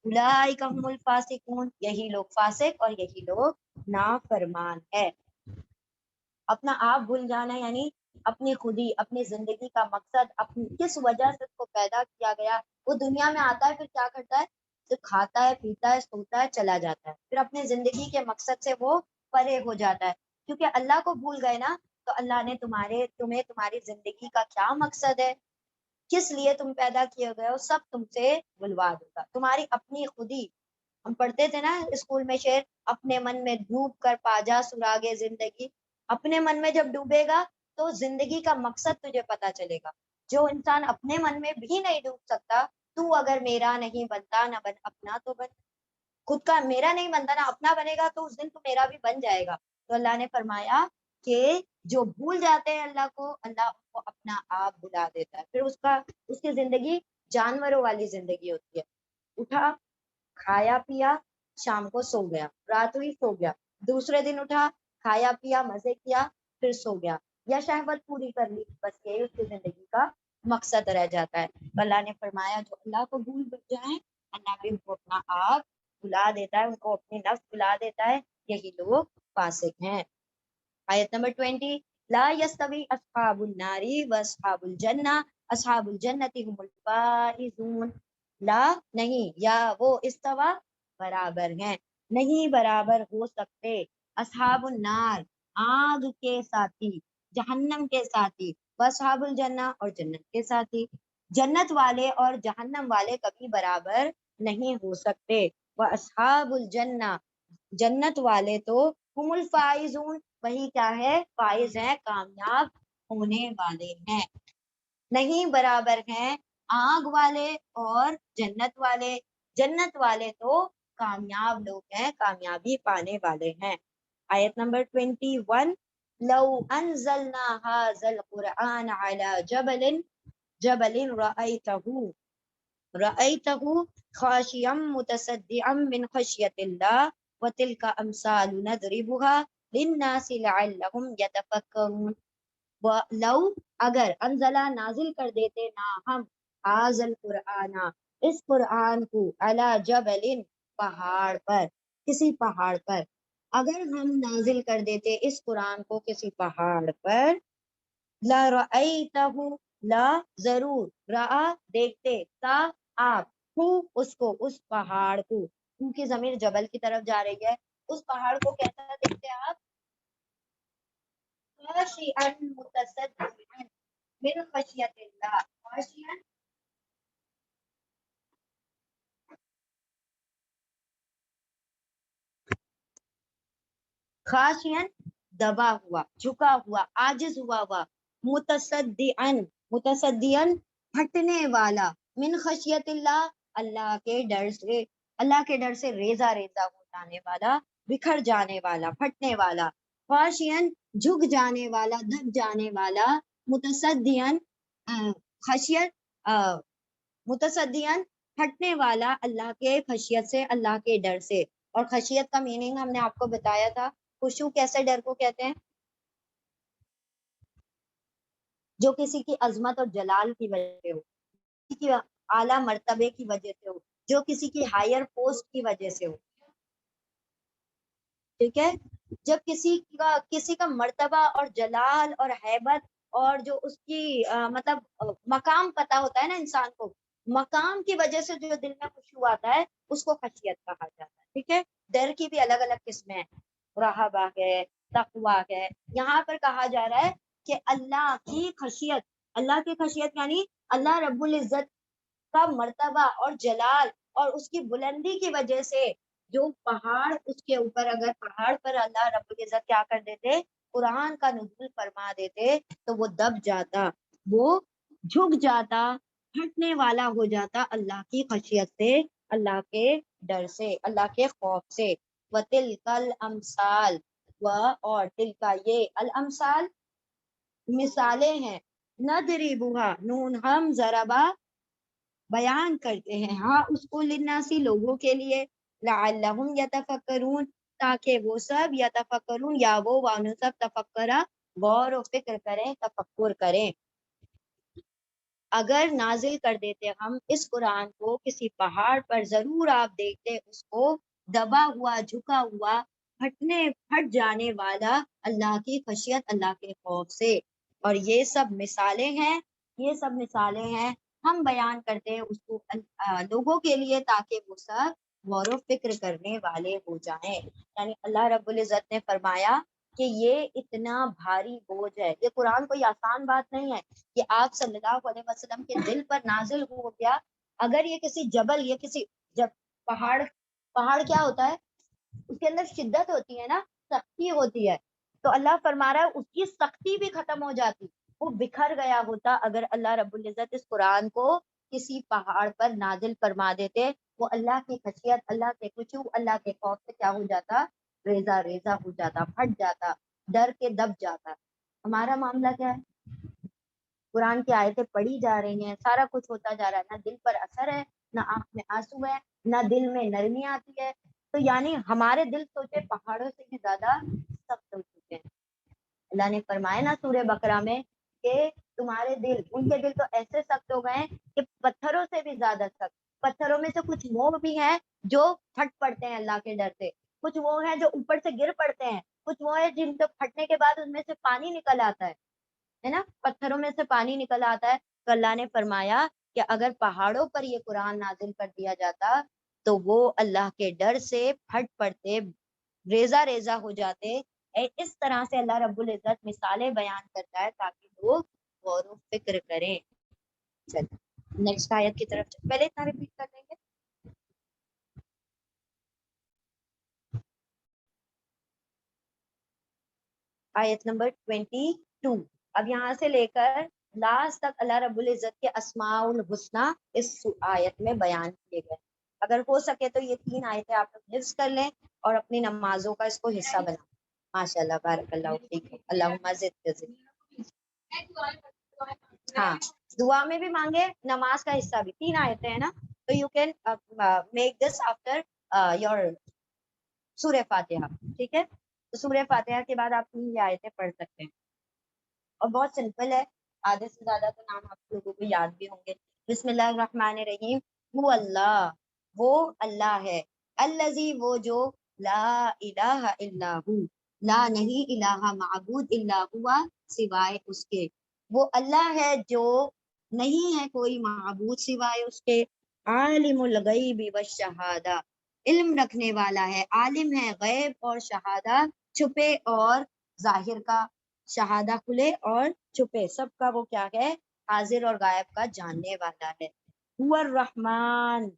S1: اولئک هم الفاسقون یہی لوگ فاسق اور یہی لوگ نافرمان ہے۔ اپنا آپ بھول جانا یعنی اپنی خودی، اپنی زندگی کا مقصد، اپنی کس وجہ سے اس کو پیدا کیا گیا، وہ دنیا میں آتا ہے پھر کیا کرتا ہے، صرف کھاتا ہے پیتا ہے سوتا ہے چلا جاتا ہے، پھر اپنے زندگی کے مقصد سے وہ پرے ہو جاتا ہے، کیونکہ اللہ کو بھول گئے نا تو اللہ نے تمہیں تمہاری زندگی کا کیا مقصد ہے، کس لیے تم پیدا کیے گئے ہو، سب تم سے بھلوا دے گا، تمہاری اپنی خودی۔ ہم پڑھتے تھے نا اسکول میں شعر، اپنے من میں ڈوب کر پاجا سراغے زندگی، اپنے من میں جب ڈوبے گا تو زندگی کا مقصد تجھے پتا چلے گا، جو انسان اپنے من میں بھی نہیں ڈوب سکتا، تو اگر میرا نہیں بنتا نہ بن اپنا تو بن، خود کا میرا نہیں بنتا نہ اپنا بنے گا تو اس دن تو میرا بھی بن جائے گا، تو اللہ نے فرمایا کہ جو بھول جاتے ہیں اللہ کو، اللہ ان کو اپنا آپ بھلا دیتا ہے، پھر اس کی زندگی جانوروں والی زندگی ہوتی ہے، اٹھا کھایا پیا شام کو سو گیا، رات ہوئی سو گیا، دوسرے دن اٹھا کھایا پیا مزے کیا پھر سو گیا، یا شہوت پوری کر لی، بس یہی اس کی زندگی کا مقصد رہ جاتا ہے۔ اللہ نے فرمایا جو اللہ کو بھول جائیں اللہ بھی ان کو اپنا آپ بھلا دیتا ہے، ان کو اپنی نفس بھلا دیتا ہے، یہی لوگ فاسق ہیں۔ آیت نمبر 20، لا یستوی اصحاب النار و اصحاب الجنہ، اصحاب الجنۃ هم الفائزون، لا نہیں، یا وہ استوا برابر ہیں، نہیں برابر ہو سکتے، اصحاب النار آگ کے ساتھی، جہنم کے ساتھی، و اصحاب الجنہ اور جنت کے ساتھی، جنت والے اور جہنم والے کبھی برابر نہیں ہو سکتے، و اصحاب الجنہ جنت والے تو هم الفائزون وہی کیا ہے، فائز ہیں، کامیاب ہونے والے ہیں، نہیں برابر ہیں آگ والے اور جنت والے تو کامیاب لوگ ہیں، کامیابی پانے والے ہیں۔ آیت نمبر 21، لو انزلنا هذا القرآن على جبل رأيته خاشعا متصدعا من خشية الله وتلك أمثال نضربها للناس لعلهم يتفكرون، لو اگر انزلہ نازل کر دیتے نا ہم هذا القرآن اس قرآن کو علی جبل پہاڑ پر، کسی پہاڑ پر، اگر ہم نازل کر دیتے اس قرآن کو کسی پہاڑ پر، لا رأیتہ لا ضرور، رآ دیکھتے، تا آپ، ہو اس کو، اس پہاڑ کو، ان کی ضمیر جبل کی طرف جا رہی ہے، اس پہاڑ کو کیسا دیکھتے آپ، خاشعا متصدعا من خشیت اللہ، خاشعا خاشعا دبا ہوا، جھکا ہوا، عاجز ہوا، متصدعا ہٹنے والا، من خشیت اللہ اللہ کے ڈر سے، اللہ کے ڈر سے ریزہ ریزہ ہو جانے والا، بکھر جانے والا، پھٹنے والا، خاشعا جھک جانے والا، دب جانے والا، متصدعا خشیت متصدعا ہٹنے والا اللہ کے خشیت سے، اللہ کے ڈر سے، اور خشیت کا میننگ ہم نے آپ کو بتایا تھا، خشوع کیسے ڈر کو کہتے ہیں، جو کسی کی عظمت اور جلال کی وجہ سے ہو، کسی کی اعلیٰ مرتبے کی وجہ سے ہو، جو کسی کی ہائر پوسٹ کی وجہ سے ہو، ٹھیک ہے، جب کسی کا مرتبہ اور جلال اور ہیبت اور جو اس کی مطلب مقام پتہ ہوتا ہے نا انسان کو، مقام کی وجہ سے جو دل میں خشوع آتا ہے اس کو خشیت کہا جاتا ہے، ٹھیک ہے، ڈر کی بھی الگ الگ قسمیں ہیں، رہبہ ہے، تقویٰ ہے، یہاں پر کہا جا رہا ہے کہ اللہ کی خشیت یعنی اللہ رب العزت کا مرتبہ اور جلال اور اس کی بلندی کی وجہ سے جو پہاڑ اس کے اوپر، اگر پہاڑ پر اللہ رب العزت کیا کر دیتے، قرآن کا نزول فرما دیتے، تو وہ دب جاتا، وہ جھک جاتا، ہٹنے والا ہو جاتا اللہ کی خشیت سے، اللہ کے ڈر سے، اللہ کے خوف سے۔ وَتِلْكَ الْأَمْثَالُ، اور تلکا یہ الامثال مثالیں ہیں، نَضْرِبُهَا، نون ہم ضربا بیان کرتے ہیں، ہاں اس کو للناسی لوگوں کے لیے، لعلہم یتفکرون تاکہ وہ سب یتفکرون یا وہ وانو سب تفکرہ غور و فکر کریں، تفکر کریں۔ اگر نازل کر دیتے ہم اس قرآن کو کسی پہاڑ پر، ضرور آپ دیکھتے اس کو دبا ہوا، جھکا ہوا، پھٹ جانے والا اللہ کی خشیت، اللہ کے خوف سے۔ اور یہ سب مثالیں ہیں، یہ سب مثالیں ہیں، ہم بیان کرتے ہیں اس کو لوگوں کے لیے تاکہ وہ سب غور و فکر کرنے والے ہو جائیں۔ یعنی اللہ رب العزت نے فرمایا کہ یہ اتنا بھاری بوجھ ہے، یہ قرآن کوئی آسان بات نہیں ہے کہ آپ صلی اللہ علیہ وسلم کے دل پر نازل ہو گیا۔ اگر یہ کسی جبل، یہ کسی جب پہاڑ کیا ہوتا ہے، اس کے اندر شدت ہوتی ہے نا، سختی ہوتی ہے، تو اللہ فرما رہا ہے اس کی سختی بھی ختم ہو جاتی، وہ بکھر گیا ہوتا اگر اللہ رب العزت اس قرآن کو کسی پہاڑ پر نازل فرما دیتے۔ وہ اللہ کی خشیت، اللہ کے خشوع، اللہ کے خوف سے کیا ہو جاتا، ریزہ ریزہ ہو جاتا، پھٹ جاتا، ڈر کے دب جاتا۔ ہمارا معاملہ کیا ہے، قرآن کی آیتیں پڑھی جا رہی ہیں، سارا کچھ ہوتا جا رہا ہے، نہ دل پر اثر ہے، نہ آنکھ میں آنسو ہے، نہ دل میں نرمی آتی ہے، تو یعنی ہمارے دل سوچے پہاڑوں سے بھی زیادہ سخت ہو چکے ہیں۔ اللہ نے فرمایا نا سورہ بقرہ میں کہ تمہارے دل، ان کے دل تو ایسے سخت ہو گئے کہ پتھروں سے بھی زیادہ سخت۔ پتھروں میں سے کچھ وہ بھی ہیں جو پھٹ پڑتے ہیں اللہ کے ڈر سے، کچھ وہ ہیں جو اوپر سے گر پڑتے ہیں، کچھ وہ ہیں جن کو پھٹنے کے بعد ان میں سے پانی نکل آتا ہے نا، پتھروں میں سے پانی نکل آتا ہے۔ تو اللہ نے فرمایا کہ اگر پہاڑوں پر یہ قرآن نازل کر دیا جاتا تو وہ اللہ کے ڈر سے پھٹ پڑتے، ریزہ ریزہ ہو جاتے۔ اس طرح سے اللہ رب العزت مثالیں بیان کرتا ہے تاکہ لوگ غور و فکر کریں۔ چلیں نیکسٹ آیت کی طرف پہلے اتنا ریپیٹ کر دیں گے۔ آیت نمبر 22، اب یہاں سے لے کر لاسٹ تک اللہ رب العزت کے اسماء الحسنی اس آیت میں بیان کیے گئے۔ اگر ہو سکے تو یہ 3 آیتیں آپ لوگ حفظ کر لیں اور اپنی نمازوں کا اس کو حصہ بنائیں۔ ماشاء اللہ، بارک اللہ فیک، اللہم زد۔ ہاں، دعا میں بھی مانگے، نماز کا حصہ بھی، 3 آیتیں ہیں نا، تو you can make this after your سورہ فاتحہ، ٹھیک ہے؟ تو سورہ فاتحہ کے بعد آپ 3 یہ آیتیں پڑھ سکتے ہیں، اور بہت سمپل ہے، آدھے سے زیادہ تو نام آپ لوگوں کو یاد بھی ہوں گے۔ بسم اللہ الرحمن الرحیم، وہ اللہ، وہ اللہ ہے، الذی، وہ جو، لا الہ الا ہو، لا نہیں الہ معبود الا ہوا سوائے اس کے، وہ اللہ ہے جو نہیں ہے کوئی معبود سوائے اس کے، عالم الغیب والشہادہ، علم رکھنے والا ہے، عالم ہے غیب اور شہادہ، چھپے اور ظاہر کا، شہادہ کھلے اور چھپے سب کا وہ کیا ہے، حاضر اور غائب کا جاننے والا ہے۔ هو الرحمن،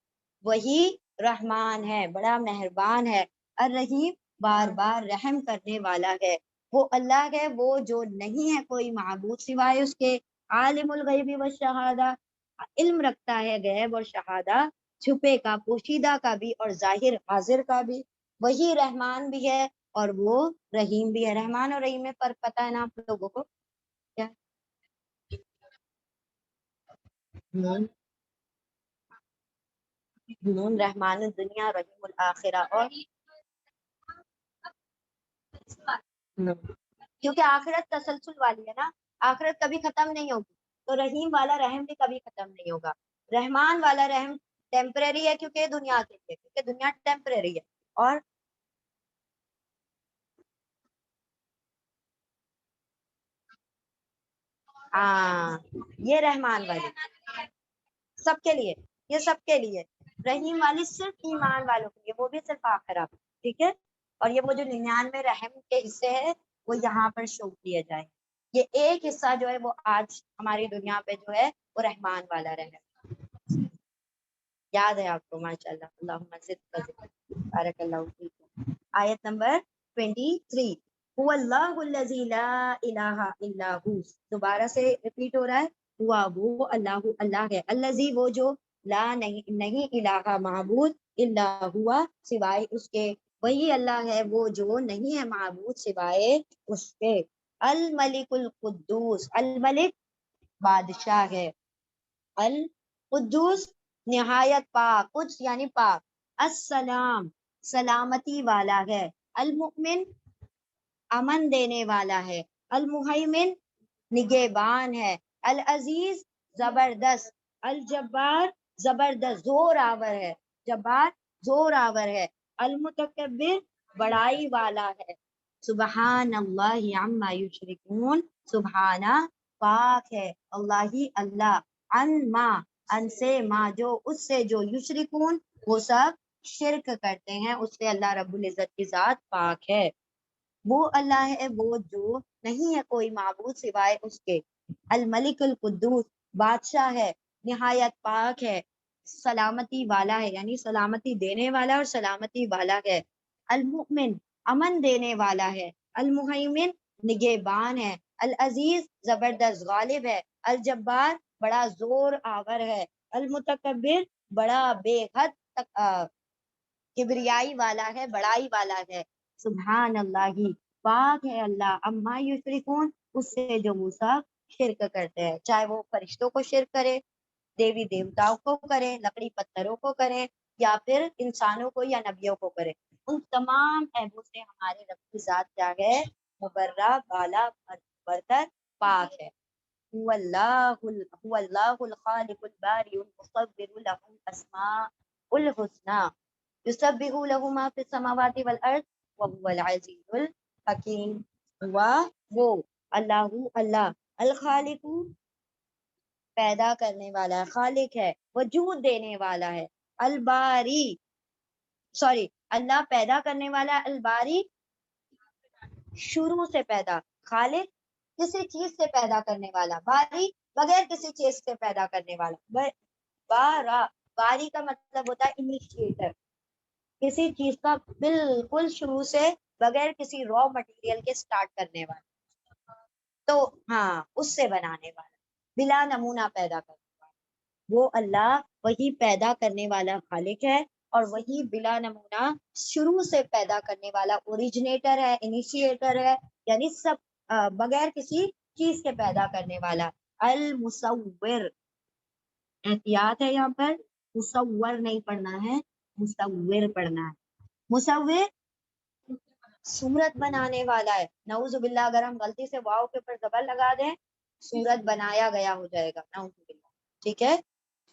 S1: وہی رحمان ہے، بڑا مہربان ہے، الرحیم، بار بار رحم کرنے والا ہے۔ وہ اللہ ہے وہ جو نہیں ہے کوئی معبود سوائے اس کے، عالم الغیب والشہادہ، علم رکھتا ہے غیب اور شہادہ، چھپے کا، پوشیدہ کا بھی اور ظاہر حاضر کا بھی، وہی رحمان بھی ہے اور وہ رحیم بھی ہے۔ رحمان اور رحیم میں فرق پتہ ہے نا آپ لوگوں کو کیا؟ رحمان الدنیا رحیم الآخرہ، اور کیونکہ آخرت تسلسل والی ہے نا، آخرت کبھی ختم نہیں ہوگی، تو رحیم والا رحم بھی کبھی ختم نہیں ہوگا۔ رحمان والا رحم ٹیمپریری ہے کیونکہ دنیا کے لیے، کیونکہ دنیا ٹیمپریری ہے، اور ہاں یہ رحمان والی سب کے لیے، یہ سب کے لیے، رحیم والی صرف ایمان والوں کے لیے، وہ بھی صرف آخرت، ٹھیک ہے؟ اور یہ وہ جو 99 رحم کے حصے ہیں وہ یہاں پر شو کیے جائیں، یہ ایک حصہ جو ہے وہ آج ہماری دنیا پہ جو ہے وہ رحمان والا رحم۔ یاد ہے آپ کو؟ ماشاءاللہ، اللہم زد وزد، بارک اللہ فیکم۔ آیت نمبر 23، هو اللہ الذی لا الہ الا ہو، دوبارہ سے ریپیٹ ہو رہا ہے، ہوا وہ اللہ، اللہ ہے، الذی وہ جو، لا نہیں الہ معبود، الا ہوا سوائے اس کے، وہی اللہ ہے وہ جو نہیں ہے معبود سوائے اس کے، الملک القدوس، الملک بادشاہ ہے، القدوس نہایت پاک، قدس یعنی پاک، السلام سلامتی والا ہے، المؤمن امن دینے والا ہے، المہیمن نگہبان ہے، العزیز زبردست، الجبار زبردست زور آور ہے، جبار زور آور ہے، المتکبر بڑائی والا ہے، سبحان اللہ عما یشرکون، سبحانہ پاک ہے اللہ ہی اللہ، ان ما ان سے، ما جو اس سے، جو یشرکون وہ سب شرک کرتے ہیں، اس سے اللہ رب العزت کی ذات پاک ہے، وہ اللہ ہے وہ جو نہیں ہے کوئی معبود سوائے اس کے، الملک القدوس بادشاہ ہے، نہایت پاک ہے، سلامتی والا ہے یعنی سلامتی دینے والا اور سلامتی والا ہے، المؤمن امن دینے والا ہے، المہیمن نگہبان ہے، العزیز زبردست غالب ہے، الجبار بڑا زور آور ہے، المتکبر بڑا بے حد کبریائی والا ہے، بڑائی والا ہے، سبحان اللہ پاک ہے اللہ، اما یشرکون اس سے جو وہ سب شرک کرتے ہیں، چاہے وہ فرشتوں کو شرک کرے، دیوی دیوتاؤں کو کریں، لکڑی پتھروں کو کریں، یا پھر انسانوں کو یا نبیوں کو کریں، ان تمام عیبوں سے ہمارے رب کی ذات کیا ہے؟ مبرہ، بالا، برتر، پاک ہے۔ هو اللہ الخالق الباری المصور له الاسماء الحسنى یسبح له ما فی السماوات والارض وهو العزیز الحکیم، ہوا وہ اللہ، اللہ الخالق پیدا کرنے والا ہے، خالق ہے، وجود دینے والا ہے، الباری سوری اللہ پیدا کرنے والا ہے، الباری شروع سے پیدا، خالق کسی چیز سے پیدا کرنے والا، باری بغیر کسی چیز سے پیدا کرنے والا، بارا باری کا مطلب ہوتا ہے انیشیٹر، کسی چیز کا بالکل شروع سے بغیر کسی را مٹیریل کے سٹارٹ کرنے والا، تو ہاں اس سے بنانے والا، بلا نمونہ پیدا کرنے والا، وہ اللہ وہی پیدا کرنے والا خالق ہے، اور وہی بلا نمونہ شروع سے پیدا کرنے والا اوریجنیٹر ہے، انیشیٹر ہے، یعنی سب بغیر کسی چیز کے پیدا کرنے والا، المصور، احتیاط ہے یہاں پر، مصور نہیں پڑھنا ہے، مصور پڑھنا ہے، مصور صورت بنانے والا ہے، نعوذ باللہ اگر ہم غلطی سے واو کے اوپر زبر لگا دیں صورت بنایا گیا ہو جائے گا، نعوذ باللہ، ٹھیک ہے،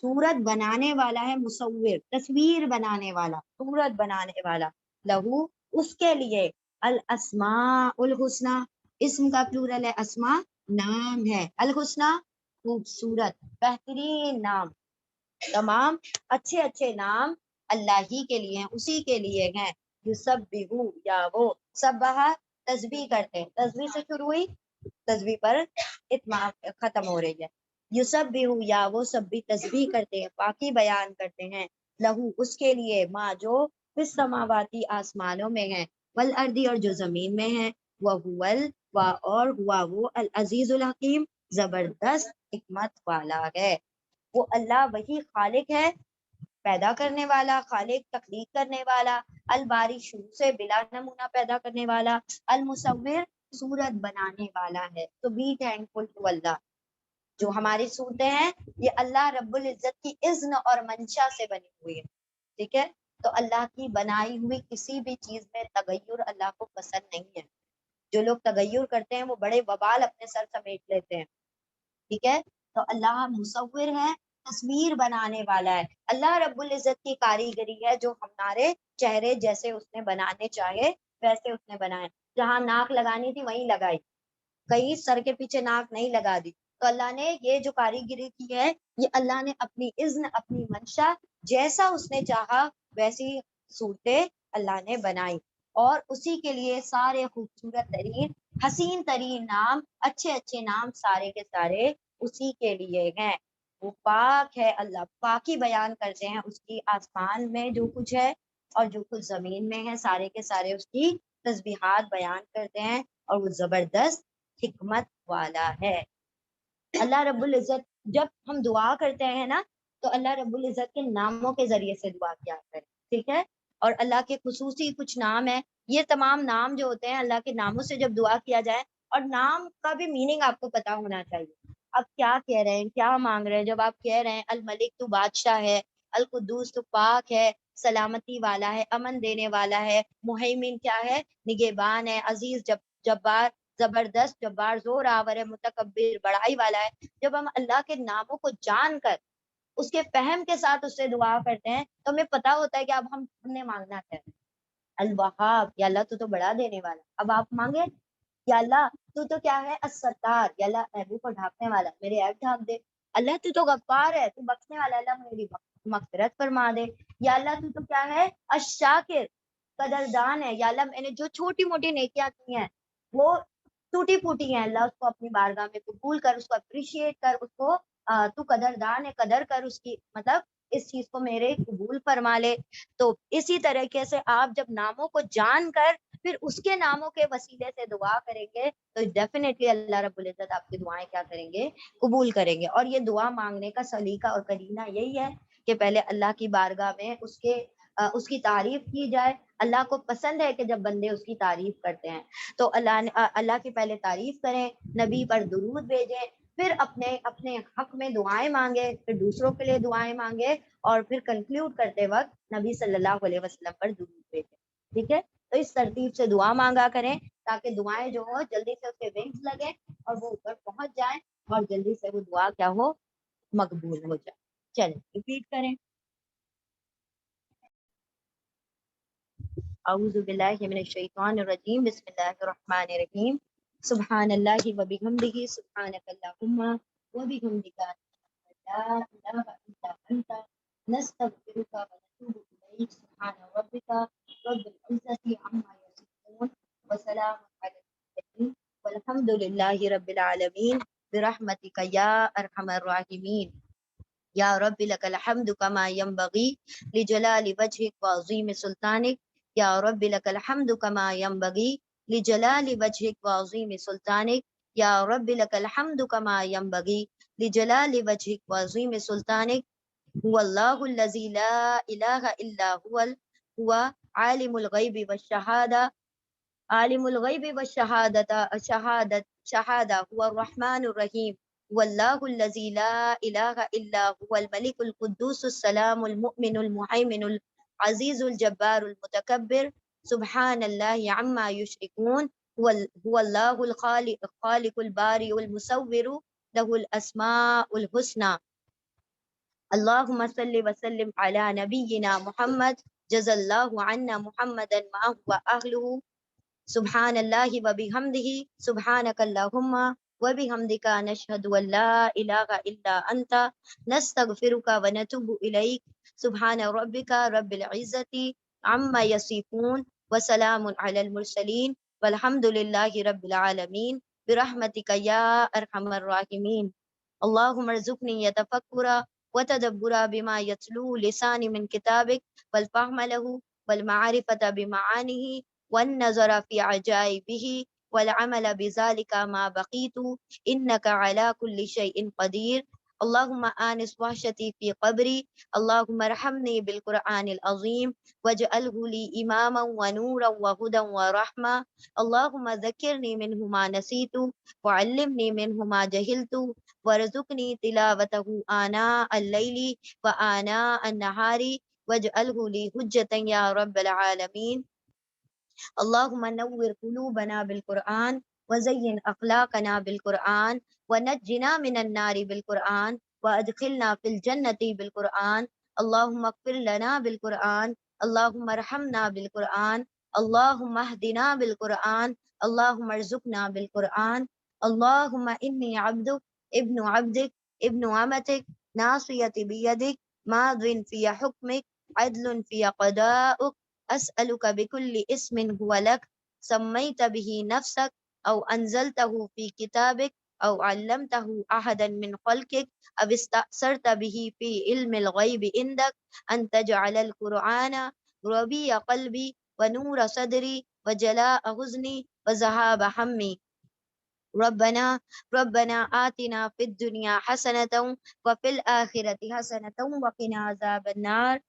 S1: صورت بنانے والا ہے مصور، تصویر بنانے والا، صورت بنانے والا، لہو اس کے لیے، الاسماء الحسنی اسم کا پلورل ہے، اسماء نام ہے، الحسنی خوبصورت بہترین نام، تمام اچھے اچھے نام اللہ ہی کے لیے ہیں، اسی کے لیے ہیں، یسبحو یا وہ سبح تسبیح کرتے ہیں، تسبیح سے شروع ہوئی، تسبیح پر اتمام ختم ہو رہی ہے، یسبحو یا وہ سب بھی تسبیح کرتے ہیں، پاکی بیان کرتے ہیں، لہو اس کے لیے، ما جو فی السماواتی آسمانوں میں ہے، والارضی اور جو زمین میں ہے، اور ہوا وہ العزیز الحکیم زبردست حکمت والا ہے، وہ اللہ وہی خالق ہے، پیدا کرنے والا، خالق تخلیق کرنے والا، الباری شروع سے بلا نمونہ پیدا کرنے والا، المصور صورت بنانے والا ہے، تو بی تھینکفل ٹو اللہ، جو ہماری صورتیں ہیں یہ اللہ رب العزت کی اذن اور منشا سے بنی ہوئی ہے، ٹھیک ہے، تو اللہ کی بنائی ہوئی کسی بھی چیز میں تغیر اللہ کو پسند نہیں ہے، جو لوگ تغیر کرتے ہیں وہ بڑے وبال اپنے سر سمیٹ لیتے ہیں، ٹھیک ہے، تو اللہ مصور ہے، تصویر بنانے والا ہے، اللہ رب العزت کی کاریگری ہے، جو ہمارے چہرے جیسے اس نے بنانے چاہے ویسے اس نے بنائے، جہاں ناک لگانی تھی وہیں لگائی، کہیں سر کے پیچھے ناک نہیں لگا دی، تو اللہ نے یہ جو کاریگری کی ہے یہ اللہ نے اپنی اذن، اپنی منشا، جیسا اس نے چاہا ویسی صورتیں اللہ نے بنائی، اور اسی کے لیے سارے خوبصورت ترین، حسین ترین نام، اچھے اچھے نام سارے کے سارے اسی کے لیے ہیں، وہ پاک ہے، اللہ پاکی بیان کرتے ہیں اس کی، آسمان میں جو کچھ ہے اور جو کچھ زمین میں ہے سارے کے سارے اس کی تسبیحات بیان کرتے ہیں، اور وہ زبردست حکمت والا ہے۔ اللہ رب العزت جب ہم دعا کرتے ہیں نا تو اللہ رب العزت کے ناموں کے ذریعے سے دعا کیا کریں، ٹھیک ہے؟ اور اللہ کے خصوصی کچھ نام ہیں، یہ تمام نام جو ہوتے ہیں اللہ کے ناموں سے جب دعا کیا جائے، اور نام کا بھی میننگ آپ کو پتا ہونا چاہیے، آپ کیا کہہ رہے ہیں، کیا مانگ رہے ہیں۔ جب آپ کہہ رہے ہیں الملک تو بادشاہ ہے، القدوس تو پاک ہے، سلامتی والا ہے، امن دینے والا ہے، مہیمن کیا ہے، نگہبان ہے، عزیز جبار زبردست جبار زور آور ہے، متکبر بڑائی والا ہے، جب ہم اللہ کے ناموں کو جان کر اس کے فہم کے ساتھ اس سے دعا کرتے ہیں تو ہمیں پتا ہوتا ہے کہ اب ہم نے مانگنا ہے۔ الوہاب، یا اللہ تو بڑا دینے والا، اب آپ مانگے یا اللہ تو کیا ہے، الستار، یا اللہ عیبوں کو ڈھانپنے والا، میرے عیب ڈھانپ دے۔ اللہ تو غفار ہے، تو بخشنے والا، اللہ میری مغفرت فرما دے۔ یا اللہ تو کیا ہے، الشاکر، قدردان ہے، یا اللہ میں نے جو چھوٹی موٹی نیکیاں کی ہیں وہ ٹوٹی پھوٹی ہیں، اللہ اس کو اپنی بارگاہ میں قبول کر، اس کو اپریشیٹ کر، اس کو تو قدردان ہے، قدر کر اس کی، مطلب اس چیز کو میرے قبول فرما لے۔ تو اسی طریقے سے آپ جب ناموں کو جان کر پھر اس کے ناموں کے وسیلے سے دعا کریں گے تو ڈیفینیٹلی اللہ رب العزت آپ کی دعائیں کیا کریں گے، قبول کریں گے۔ اور یہ دعا مانگنے کا سلیقہ اور قرینہ یہی ہے کہ پہلے اللہ کی بارگاہ میں اس کی تعریف کی جائے۔ اللہ کو پسند ہے کہ جب بندے اس کی تعریف کرتے ہیں تو اللہ کی پہلے تعریف کریں، نبی پر درود بھیجیں، پھر اپنے حق میں دعائیں مانگے، پھر دوسروں کے لیے دعائیں مانگے، اور پھر کنکلیوڈ کرتے وقت نبی صلی اللہ علیہ وسلم پر درود بھیجیں، ٹھیک ہے؟ تو اس ترتیب سے دعا مانگا کریں تاکہ دعائیں جو ہو جلدی سے اس کے ونگز لگیں اور وہ اوپر پہنچ جائیں اور جلدی سے وہ دعا کیا ہو، مقبول ہو جائے۔ چلیں ریپیٹ کریں۔ اعوذ باللہ من الشیطان الرجیم، بسم اللہ الرحمن الرحیم، سبحان اللہ و بحمدہ، سبحانک اللہم و بحمدک، لا الہ الا انت، نستغفرک و نتوب الیک، سبحان ربک رب العزۃ عما یصفون، وسلام علی المرسلین، والحمد للہ رب العالمین، برحمتک یا ارحم الراحمین۔ یا رب لک الحمد کما ینبغی لجلال وجهک وعظیم سلطانک، یا رب لک الحمد کما ینبغی لجلال وجهک وعظیم سلطانک، یا رب لک الحمد کما ینبغی لجلال وجهک وعظیم سلطانک، هو اللہ الذی لا الہ الا هو عالم الغیب والشہادہ، عالم الغیب شہادہ هو الرحمن الرحیم، واللہ الذی لا الہ الا هو الملک القدوس السلام المؤمن المہیمن العزیز الجبار المتکبر، سبحان اللہ عما یشرکون، هو اللہ الخالق البارئ المصور، له الاسماء الحسنى۔ اللہم صلی وسلم علی نبینا محمد، جزا اللہ عنا محمدا ما هو اہلہ، سبحان اللہ و بحمدہ، سبحانک اللہم و بحمدک، نشہد ان لا الہ الا انت، نستغفرک و نتوب الیک، سبحان ربک رب العزۃ عما یصفون، وسلام علی المرسلین، والحمد للہ رب العالمین، برحمتک یا ارحم الراحمین۔ اللہم ارزقنی یتفکر وتدبر بما یتلو لسانی من کتابک، والفہم له، والمعرفۃ بمعانہ، والنظر في عجائبه، والعمل بذلك ما بقيت، إنك على كل شيء قدير۔ اللهم آنس وحشتي في قبري، اللهم ارحمني بالقرآن العظيم، واجعله لي إماما ونورا وهدى ورحمة، اللهم ذكرني منه ما نسيت، وعلمني منه ما جهلت، وارزقني تلاوته آناء الليل وآناء النهار، واجعله لي حجة يا رب العالمين۔ اللہم نور قلوبنا بالقرآن، وزین اخلاقنا بالقرآن، ونجنا من النار بالقرآن، وادخلنا فی الجنة بالقرآن، اللہم اغفر لنا بالقرآن، اللہم ارحمنا بالقرآن، اللہم اہدنا بالقرآن، اللہم ارزقنا بالقرآن، اللہم انی عبدک ابن عبدک ابن امتک، ناصیتی بیدک، ماض فی حکمک، عدل فی قضاؤک، أسألك بكل اسم هو لك سميت به نفسك أو أنزلته في كتابك أو علمته أحدا من خلقك أو استأثرت به في علم الغيب عندك أن تجعل القرآن ربيع قلبي ونور صدري وجلاء حزني وذهاب همي. ربنا ربنا آتنا في الدنيا حسنة وفي الآخرة حسنة وقنا عذاب النار.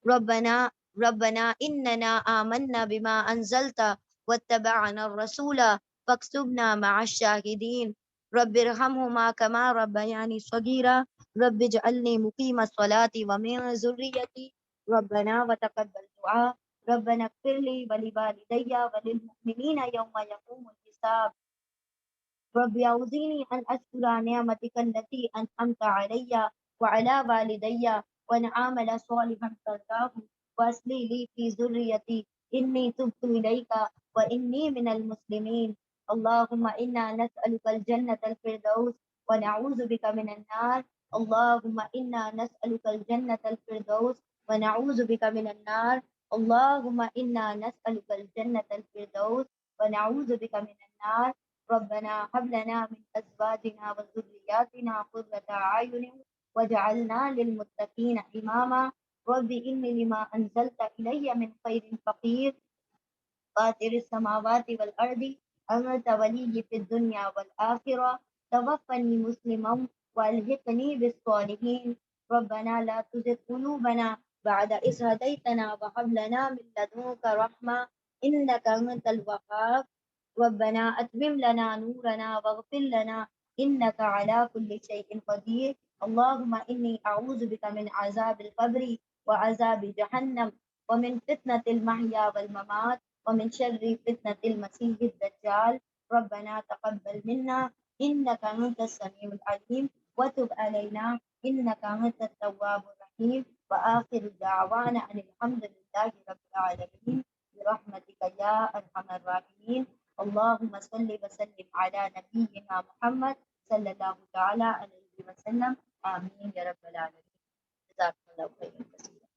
S1: ربنا ربنا إننا آمنا بما أنزلت واتبعنا الرسول فاكتبنا مع الشاهدين. رب ارحمهما كما ربياني صغيرا. رب اجعلني مقيم الصلاة ومن ذريتي. ربنا وتقبل دعاء. ربنا اغفر لي ولوالدي وللمؤمنين يوم يقوم الحساب. رب أوزعني أن أشكر نعمتك التي أنعمت علي وعلى والدي وأن أعمل صالحا ترضاه وأصلح لي في ذريتي إني تبت إليك وإني من المسلمين. اللهم إنا نسألك الجنة الفردوس ونعوذ بك من النار. اللهم إنا نسألك الجنة الفردوس ونعوذ بك من النار. اللهم إنا نسألك الجنة الفردوس ونعوذ بك من النار. ربنا هب لنا من أزواجنا وذرياتنا قرة أعين واجعلنا للمتقين إماما. رب إني لما أنزلت إلي من خير فقير فاطر السماوات والأرض أنت ولي في الدنيا والآخرة توفني مسلما وألحقني بالصالحين. ربنا لا تزغ قلوبنا بعد إذ هديتنا وهب لنا من لدنك رحمة إنك أنت الوهاب. ربنا أتمم لنا نورنا واغفر لنا إنك على كل شيء قدير. اللهم إني أعوذ بك من عذاب القبر وعذاب جهنم ومن فتنة المحيا والممات ومن شر فتنة المسيح الدجال. ربنا تقبل منا إنك أنت السميع العليم وتب علينا إنك أنت التواب الرحيم. وآخر دعوانا أن الحمد لله رب العالمين برحمتك يا أرحم الراحمين. اللهم صل وسلم على نبينا محمد صلى الله تعالى عليه وسلم. آمين يا رب العالمين. جزاكم الله خيرا كثيرا.